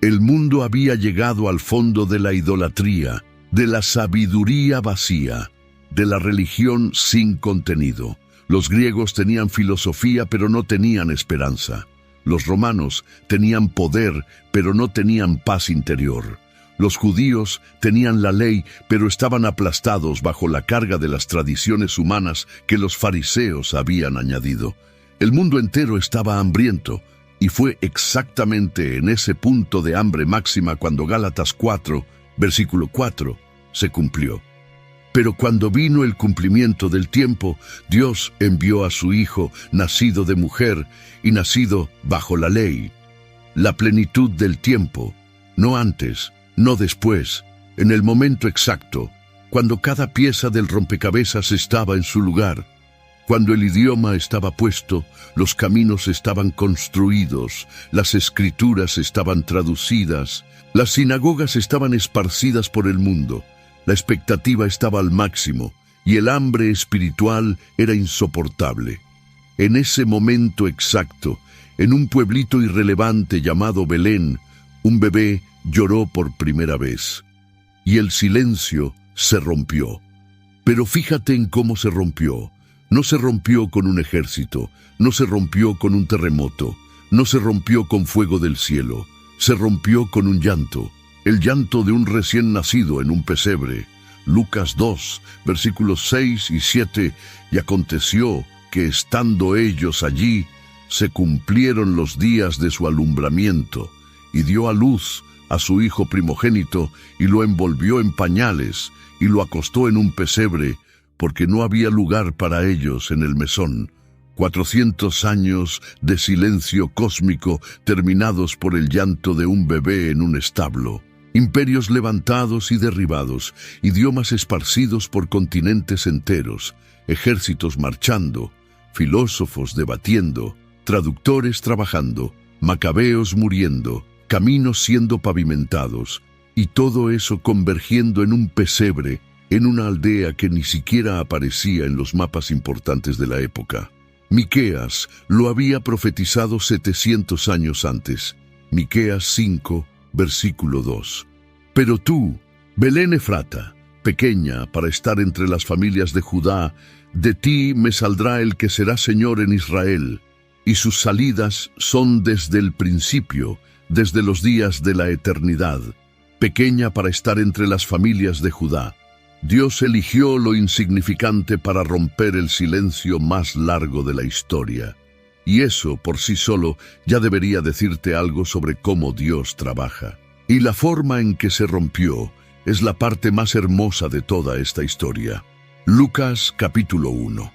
El mundo había llegado al fondo de la idolatría, de la sabiduría vacía, de la religión sin contenido. Los griegos tenían filosofía, pero no tenían esperanza. Los romanos tenían poder, pero no tenían paz interior. Los judíos tenían la ley, pero estaban aplastados bajo la carga de las tradiciones humanas que los fariseos habían añadido. El mundo entero estaba hambriento, y fue exactamente en ese punto de hambre máxima cuando Gálatas 4, versículo 4, se cumplió. Pero cuando vino el cumplimiento del tiempo, Dios envió a su Hijo, nacido de mujer y nacido bajo la ley. la plenitud del tiempo, no antes, no después, en el momento exacto, cuando cada pieza del rompecabezas estaba en su lugar, cuando el idioma estaba puesto, los caminos estaban construidos, las escrituras estaban traducidas, las sinagogas estaban esparcidas por el mundo, la expectativa estaba al máximo y el hambre espiritual era insoportable. En ese momento exacto, en un pueblito irrelevante llamado Belén, un bebé lloró por primera vez. Y el silencio se rompió. Pero fíjate en cómo se rompió. No se rompió con un ejército, no se rompió con un terremoto, no se rompió con fuego del cielo, se rompió con un llanto, el llanto de un recién nacido en un pesebre. Lucas 2, versículos 6 y 7, y aconteció que estando ellos allí, se cumplieron los días de su alumbramiento, y dio a luz a su hijo primogénito, y lo envolvió en pañales, y lo acostó en un pesebre, porque no había lugar para ellos en el mesón. 400 años de silencio cósmico terminados por el llanto de un bebé en un establo. Imperios levantados y derribados, idiomas esparcidos por continentes enteros, ejércitos marchando, filósofos debatiendo, traductores trabajando, macabeos muriendo, caminos siendo pavimentados, y todo eso convergiendo en un pesebre, en una aldea que ni siquiera aparecía en los mapas importantes de la época. Miqueas lo había profetizado 700 años antes. Miqueas 5, versículo 2. Pero tú, Belén Efrata, pequeña para estar entre las familias de Judá, de ti me saldrá el que será Señor en Israel, y sus salidas son desde el principio, desde los días de la eternidad. Pequeña para estar entre las familias de Judá. Dios eligió lo insignificante para romper el silencio más largo de la historia. Y eso, por sí solo, ya debería decirte algo sobre cómo Dios trabaja. Y la forma en que se rompió es la parte más hermosa de toda esta historia. Lucas capítulo 1.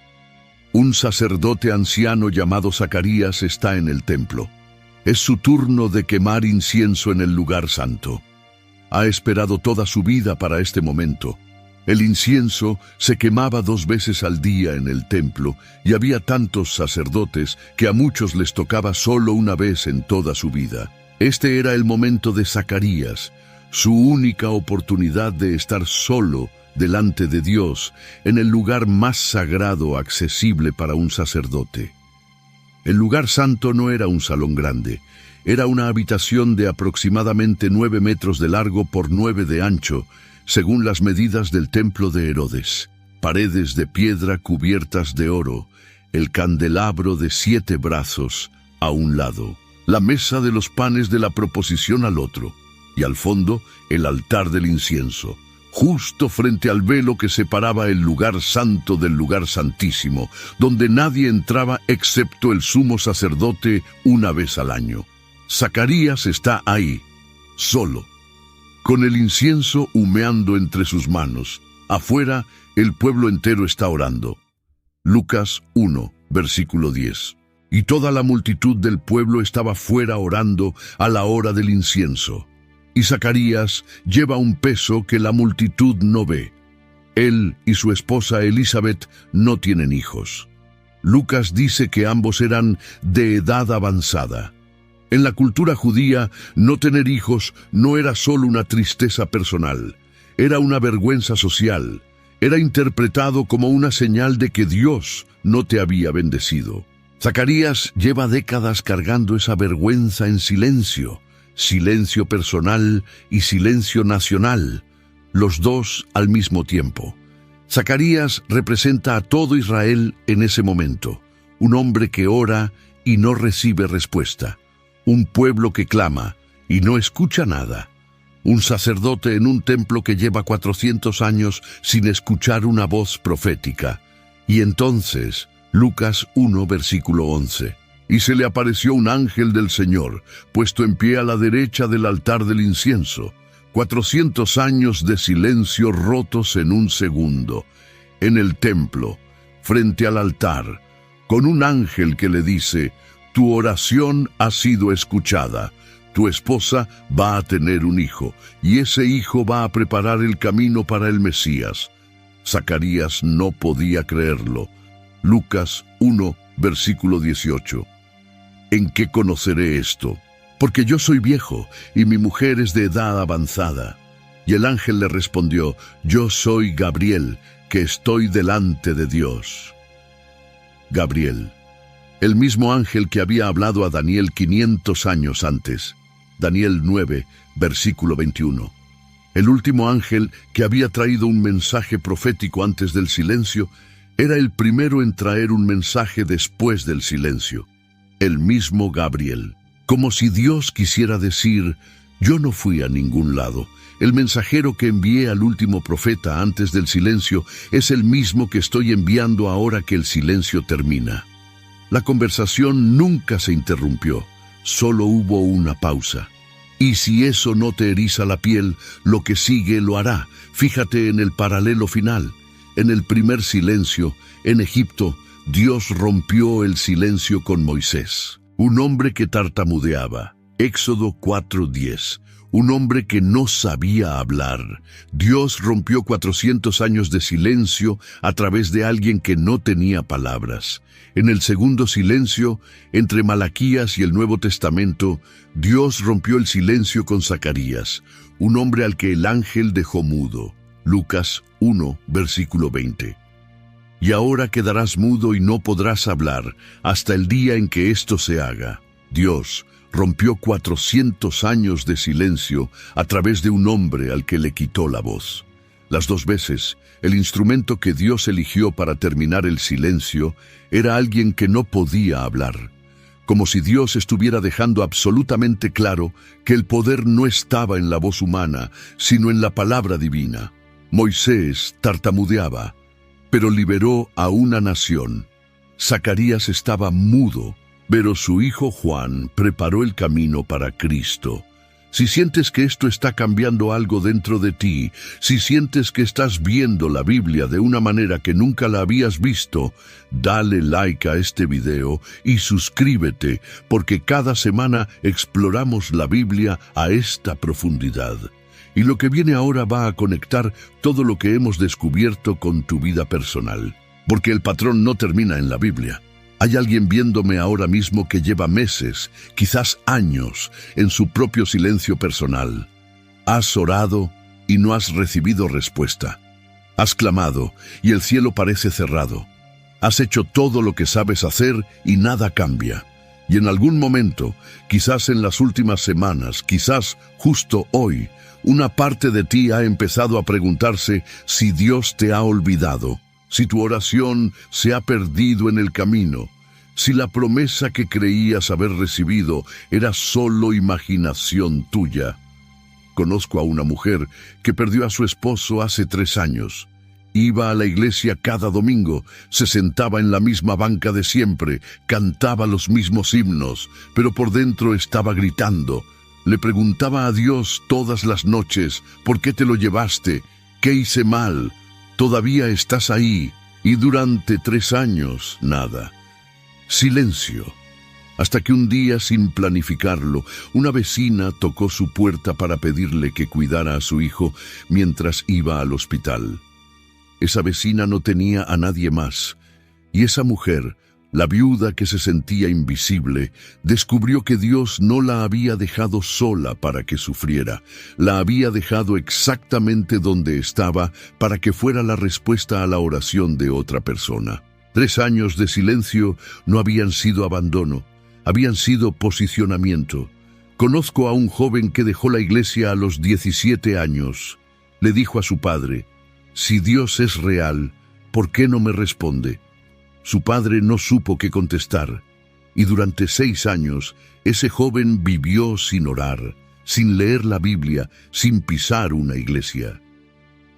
Un sacerdote anciano llamado Zacarías está en el templo. Es su turno de quemar incienso en el lugar santo. Ha esperado toda su vida para este momento. El incienso se quemaba 2 veces al día en el templo y había tantos sacerdotes que a muchos les tocaba solo una vez en toda su vida. Este era el momento de Zacarías, su única oportunidad de estar solo delante de Dios en el lugar más sagrado accesible para un sacerdote. El lugar santo no era un salón grande, era una habitación de aproximadamente 9 metros de largo por 9 de ancho, según las medidas del templo de Herodes. Paredes de piedra cubiertas de oro, el candelabro de 7 brazos a un lado, la mesa de los panes de la proposición al otro, y al fondo el altar del incienso, justo frente al velo que separaba el lugar santo del lugar santísimo, donde nadie entraba excepto el sumo sacerdote una vez al año. Zacarías está ahí, solo, con el incienso humeando entre sus manos. Afuera, el pueblo entero está orando. Lucas 1, versículo 10. Y toda la multitud del pueblo estaba fuera orando a la hora del incienso. Y Zacarías lleva un peso que la multitud no ve. Él y su esposa Elizabeth no tienen hijos. Lucas dice que ambos eran de edad avanzada. En la cultura judía, no tener hijos no era solo una tristeza personal, era una vergüenza social, era interpretado como una señal de que Dios no te había bendecido. Zacarías lleva décadas cargando esa vergüenza en silencio, silencio personal y silencio nacional, los dos al mismo tiempo. Zacarías representa a todo Israel en ese momento, un hombre que ora y no recibe respuesta. Un pueblo que clama y no escucha nada. Un sacerdote en un templo que lleva 400 años sin escuchar una voz profética. Y entonces, Lucas 1, versículo 11. Y se le apareció un ángel del Señor, puesto en pie a la derecha del altar del incienso. 400 años de silencio rotos en un segundo. En el templo, frente al altar, con un ángel que le dice: Tu oración ha sido escuchada. Tu esposa va a tener un hijo, y ese hijo va a preparar el camino para el Mesías. Zacarías no podía creerlo. Lucas 1, versículo 18. ¿En qué conoceré esto? Porque yo soy viejo, y mi mujer es de edad avanzada. Y el ángel le respondió, yo soy Gabriel, que estoy delante de Dios. Gabriel, el mismo ángel que había hablado a Daniel 500 años antes. Daniel 9, versículo 21. El último ángel que había traído un mensaje profético antes del silencio era el primero en traer un mensaje después del silencio. El mismo Gabriel. Como si Dios quisiera decir, yo no fui a ningún lado. El mensajero que envié al último profeta antes del silencio es el mismo que estoy enviando ahora que el silencio termina. La conversación nunca se interrumpió, solo hubo una pausa. Y si eso no te eriza la piel, lo que sigue lo hará. Fíjate en el paralelo final. En el primer silencio, en Egipto, Dios rompió el silencio con Moisés, un hombre que tartamudeaba. Éxodo 4:10. Un hombre que no sabía hablar. Dios rompió 400 años de silencio a través de alguien que no tenía palabras. En el segundo silencio, entre Malaquías y el Nuevo Testamento, Dios rompió el silencio con Zacarías, un hombre al que el ángel dejó mudo. Lucas 1, versículo 20. Y ahora quedarás mudo y no podrás hablar hasta el día en que esto se haga. Dios rompió 400 años de silencio a través de un hombre al que le quitó la voz. Las dos veces, el instrumento que Dios eligió para terminar el silencio era alguien que no podía hablar, como si Dios estuviera dejando absolutamente claro que el poder no estaba en la voz humana, sino en la palabra divina. Moisés tartamudeaba, pero liberó a una nación. Zacarías estaba mudo, pero su hijo Juan preparó el camino para Cristo. Si sientes que esto está cambiando algo dentro de ti, si sientes que estás viendo la Biblia de una manera que nunca la habías visto, dale like a este video y suscríbete, porque cada semana exploramos la Biblia a esta profundidad. Y lo que viene ahora va a conectar todo lo que hemos descubierto con tu vida personal, porque el patrón no termina en la Biblia. Hay alguien viéndome ahora mismo que lleva meses, quizás años, en su propio silencio personal. Has orado y no has recibido respuesta. Has clamado y el cielo parece cerrado. Has hecho todo lo que sabes hacer y nada cambia. Y en algún momento, quizás en las últimas semanas, quizás justo hoy, una parte de ti ha empezado a preguntarse si Dios te ha olvidado, si tu oración se ha perdido en el camino, si la promesa que creías haber recibido era solo imaginación tuya. Conozco a una mujer que perdió a su esposo hace 3 años. Iba a la iglesia cada domingo, se sentaba en la misma banca de siempre, cantaba los mismos himnos, pero por dentro estaba gritando. Le preguntaba a Dios todas las noches, ¿por qué te lo llevaste? ¿Qué hice mal? Todavía estás ahí. Y durante 3 años, nada. Silencio. Hasta que un día, sin planificarlo, una vecina tocó su puerta para pedirle que cuidara a su hijo mientras iba al hospital. Esa vecina no tenía a nadie más, y esa mujer, la viuda que se sentía invisible, descubrió que Dios no la había dejado sola para que sufriera, la había dejado exactamente donde estaba para que fuera la respuesta a la oración de otra persona. 3 años de silencio no habían sido abandono, habían sido posicionamiento. Conozco a un joven que dejó la iglesia a los 17 años. Le dijo a su padre, si Dios es real, ¿por qué no me responde? Su padre no supo qué contestar, y durante 6 años ese joven vivió sin orar, sin leer la Biblia, sin pisar una iglesia.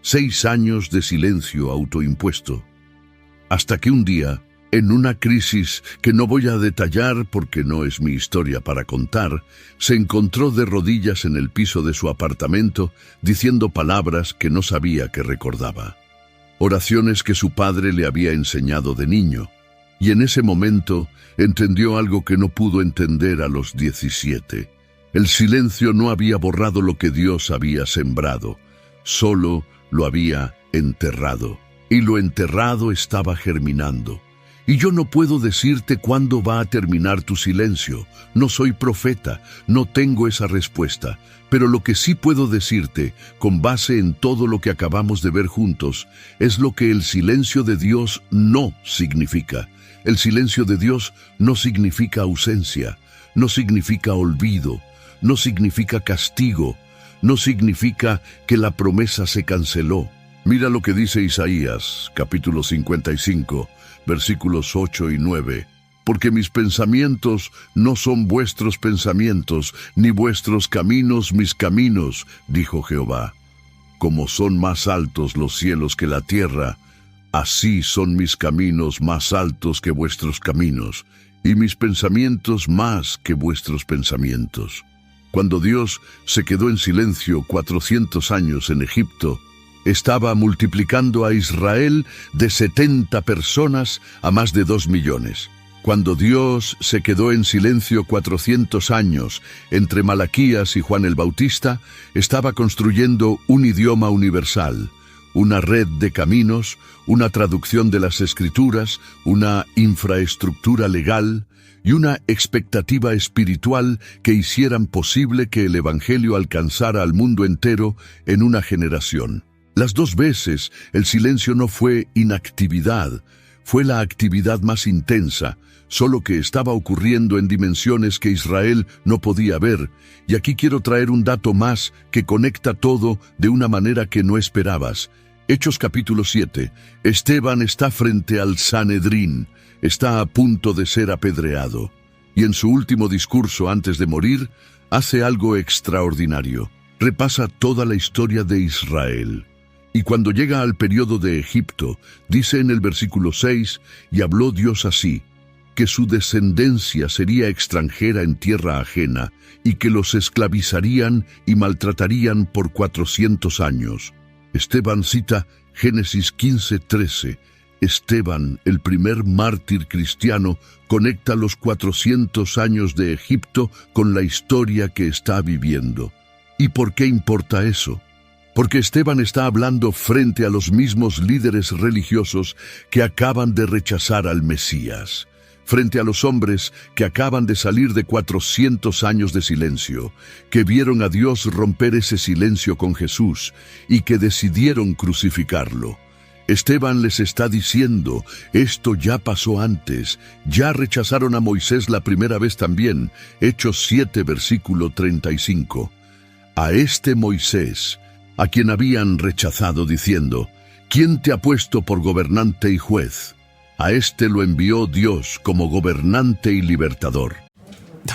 6 años de silencio autoimpuesto. Hasta que un día, en una crisis que no voy a detallar porque no es mi historia para contar, se encontró de rodillas en el piso de su apartamento diciendo palabras que no sabía que recordaba. Oraciones que su padre le había enseñado de niño. Y en ese momento entendió algo que no pudo entender a los 17. El silencio no había borrado lo que Dios había sembrado, solo lo había enterrado. Y lo enterrado estaba germinando. Y yo no puedo decirte cuándo va a terminar tu silencio. No soy profeta, no tengo esa respuesta. Pero lo que sí puedo decirte, con base en todo lo que acabamos de ver juntos, es lo que el silencio de Dios no significa. El silencio de Dios no significa ausencia, no significa olvido, no significa castigo, no significa que la promesa se canceló. Mira lo que dice Isaías, capítulo 55, versículos 8 y 9. Porque mis pensamientos no son vuestros pensamientos, ni vuestros caminos mis caminos, dijo Jehová. Como son más altos los cielos que la tierra, así son mis caminos más altos que vuestros caminos, y mis pensamientos más que vuestros pensamientos. Cuando Dios se quedó en silencio 400 años en Egipto, estaba multiplicando a Israel de 70 personas a más de 2 millones. Cuando Dios se quedó en silencio 400 años entre Malaquías y Juan el Bautista, estaba construyendo un idioma universal, una red de caminos, una traducción de las Escrituras, una infraestructura legal y una expectativa espiritual que hicieran posible que el Evangelio alcanzara al mundo entero en una generación. Las 2 veces el silencio no fue inactividad, fue la actividad más intensa, solo que estaba ocurriendo en dimensiones que Israel no podía ver. Y aquí quiero traer un dato más que conecta todo de una manera que no esperabas. Hechos capítulo 7. Esteban está frente al Sanedrín, está a punto de ser apedreado. Y en su último discurso antes de morir, hace algo extraordinario. Repasa toda la historia de Israel. Y cuando llega al periodo de Egipto, dice en el versículo 6, y habló Dios así, que su descendencia sería extranjera en tierra ajena, y que los esclavizarían y maltratarían por 400 años. Esteban cita Génesis 15:13. Esteban, el primer mártir cristiano, conecta los 400 años de Egipto con la historia que está viviendo. ¿Y por qué importa eso? Porque Esteban está hablando frente a los mismos líderes religiosos que acaban de rechazar al Mesías, frente a los hombres que acaban de salir de 400 años de silencio, que vieron a Dios romper ese silencio con Jesús y que decidieron crucificarlo. Esteban les está diciendo, esto ya pasó antes, ya rechazaron a Moisés la primera vez también, Hechos 7, versículo 35. A este Moisés, a quien habían rechazado diciendo, ¿quién te ha puesto por gobernante y juez? A este lo envió Dios como gobernante y libertador.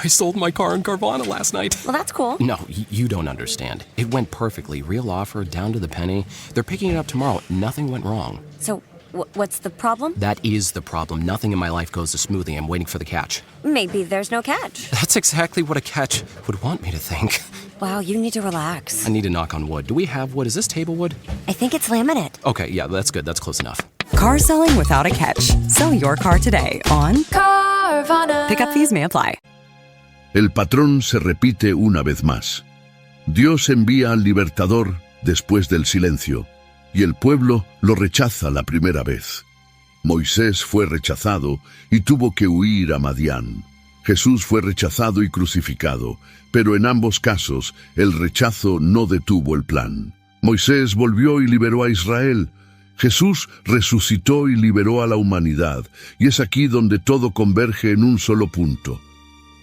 I sold my car in Carvana last night. Well, that's cool. No, you don't understand. It went perfectly. Real offer, down to the penny. They're picking it up tomorrow. Nothing went wrong. So, what's the problem? That is the problem. Nothing in my life goes as smoothly. I'm waiting for the catch. Maybe there's no catch. That's exactly what a catch would want me to think. Wow, you need to relax. I need to knock on wood. Do we have wood? Is this table wood? I think it's laminate. Okay, yeah, that's good. That's close enough. Car selling without a catch. Sell your car today on Carvana. Pickup fees may apply. El patrón se repite una vez más. Dios envía al libertador después del silencio, y el pueblo lo rechaza la primera vez. Moisés fue rechazado y tuvo que huir a Madián. Jesús fue rechazado y crucificado, pero en ambos casos el rechazo no detuvo el plan. Moisés volvió y liberó a Israel. Jesús resucitó y liberó a la humanidad, y es aquí donde todo converge en un solo punto.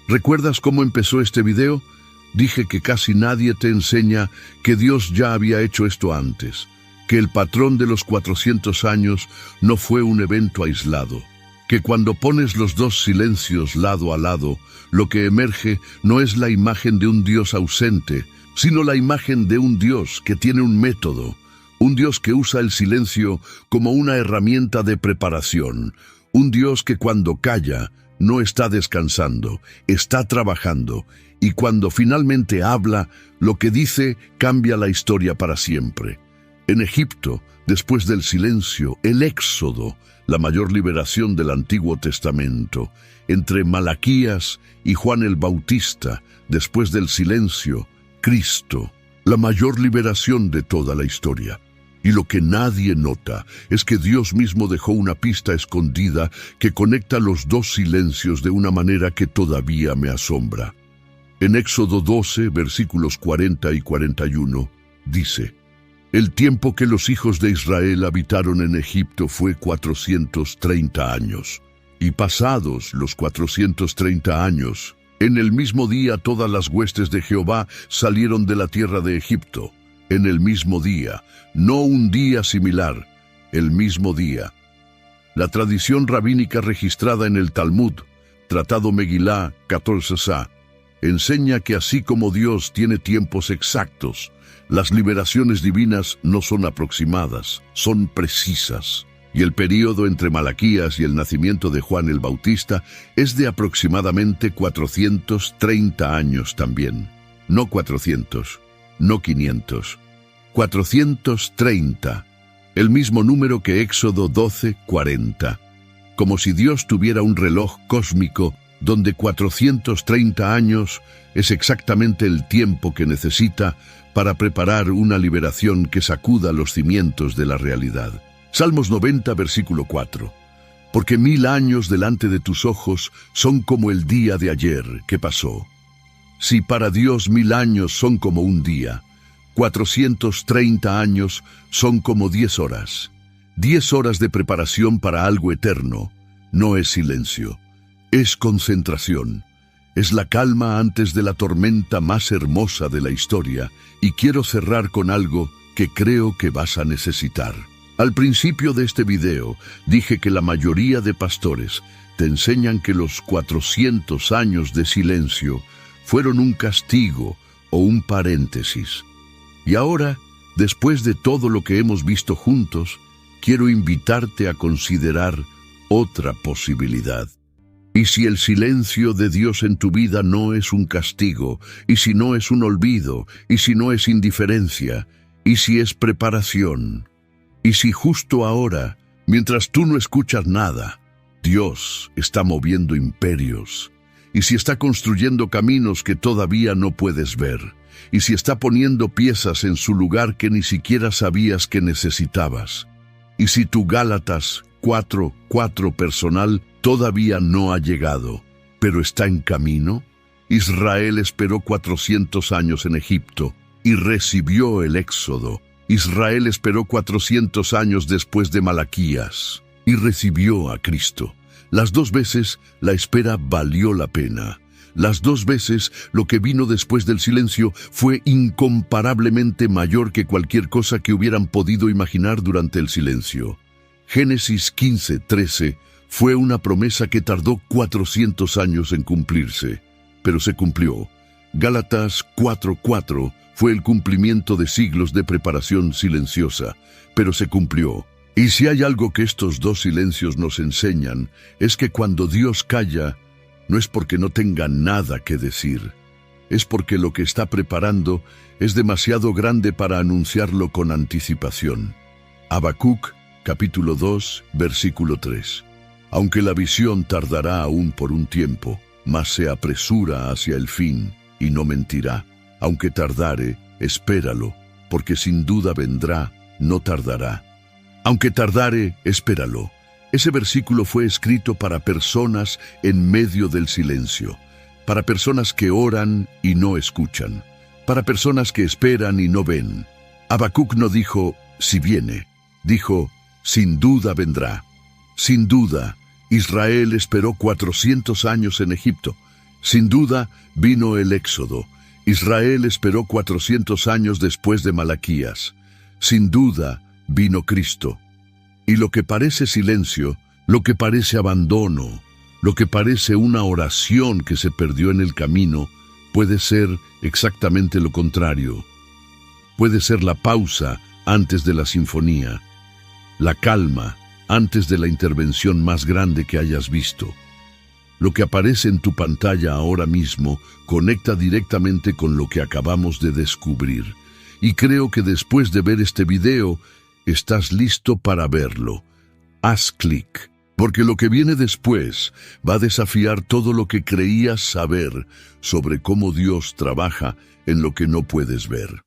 ¿Recuerdas cómo empezó este video? Dije que casi nadie te enseña que Dios ya había hecho esto antes, que el patrón de los 400 años no fue un evento aislado, que cuando pones los 2 silencios lado a lado, lo que emerge no es la imagen de un Dios ausente, sino la imagen de un Dios que tiene un método, un Dios que usa el silencio como una herramienta de preparación, un Dios que cuando calla, no está descansando, está trabajando, y cuando finalmente habla, lo que dice cambia la historia para siempre. En Egipto, después del silencio, el Éxodo, la mayor liberación del Antiguo Testamento. Entre Malaquías y Juan el Bautista, después del silencio, Cristo, la mayor liberación de toda la historia. Y lo que nadie nota es que Dios mismo dejó una pista escondida que conecta los dos silencios de una manera que todavía me asombra. En Éxodo 12, versículos 40 y 41, dice: El tiempo que los hijos de Israel habitaron en Egipto fue 430 años. Y pasados los 430 años, en el mismo día todas las huestes de Jehová salieron de la tierra de Egipto. En el mismo día, no un día similar, el mismo día. La tradición rabínica registrada en el Talmud, Tratado Megilá 14a, enseña que así como Dios tiene tiempos exactos, las liberaciones divinas no son aproximadas, son precisas. Y el período entre Malaquías y el nacimiento de Juan el Bautista es de aproximadamente 430 años también. No 400, no 500. 430, el mismo número que Éxodo 12:40. Como si Dios tuviera un reloj cósmico donde 430 años es exactamente el tiempo que necesita para preparar una liberación que sacuda los cimientos de la realidad. Salmos 90, versículo 4. Porque 1000 años delante de tus ojos son como el día de ayer que pasó. Si para Dios 1000 años son como un día, 430 años son como 10 horas. 10 horas de preparación para algo eterno. No es silencio, es concentración. Es la calma antes de la tormenta más hermosa de la historia, y quiero cerrar con algo que creo que vas a necesitar. Al principio de este video dije que la mayoría de pastores te enseñan que los 400 años de silencio fueron un castigo o un paréntesis. Y ahora, después de todo lo que hemos visto juntos, quiero invitarte a considerar otra posibilidad. Y si el silencio de Dios en tu vida no es un castigo, y si no es un olvido, y si no es indiferencia, y si es preparación, y si justo ahora, mientras tú no escuchas nada, Dios está moviendo imperios, y si está construyendo caminos que todavía no puedes ver, y si está poniendo piezas en su lugar que ni siquiera sabías que necesitabas, y si tu Gálatas 4:4 personal todavía no ha llegado, pero está en camino. Israel esperó 400 años en Egipto y recibió el Éxodo. Israel esperó 400 años después de Malaquías y recibió a Cristo. Las dos veces la espera valió la pena. Las dos veces lo que vino después del silencio fue incomparablemente mayor que cualquier cosa que hubieran podido imaginar durante el silencio. Génesis 15:13 fue una promesa que tardó 400 años en cumplirse, pero se cumplió. Gálatas 4:4 fue el cumplimiento de siglos de preparación silenciosa, pero se cumplió. Y si hay algo que estos dos silencios nos enseñan, es que cuando Dios calla, no es porque no tenga nada que decir, es porque lo que está preparando es demasiado grande para anunciarlo con anticipación. Habacuc, capítulo 2, versículo 3. Aunque la visión tardará aún por un tiempo, mas se apresura hacia el fin y no mentirá. Aunque tardare, espéralo, porque sin duda vendrá, no tardará. Aunque tardare, espéralo. Ese versículo fue escrito para personas en medio del silencio, para personas que oran y no escuchan, para personas que esperan y no ven. Habacuc no dijo, si viene, dijo, sin duda vendrá. Sin duda, Israel esperó 400 años en Egipto. Sin duda, vino el Éxodo. Israel esperó 400 años después de Malaquías. Sin duda, vino Cristo. Y lo que parece silencio, lo que parece abandono, lo que parece una oración que se perdió en el camino, puede ser exactamente lo contrario. Puede ser la pausa antes de la sinfonía, la calma antes de la intervención más grande que hayas visto. Lo que aparece en tu pantalla ahora mismo conecta directamente con lo que acabamos de descubrir. Y creo que después de ver este video, estás listo para verlo. Haz clic, porque lo que viene después va a desafiar todo lo que creías saber sobre cómo Dios trabaja en lo que no puedes ver.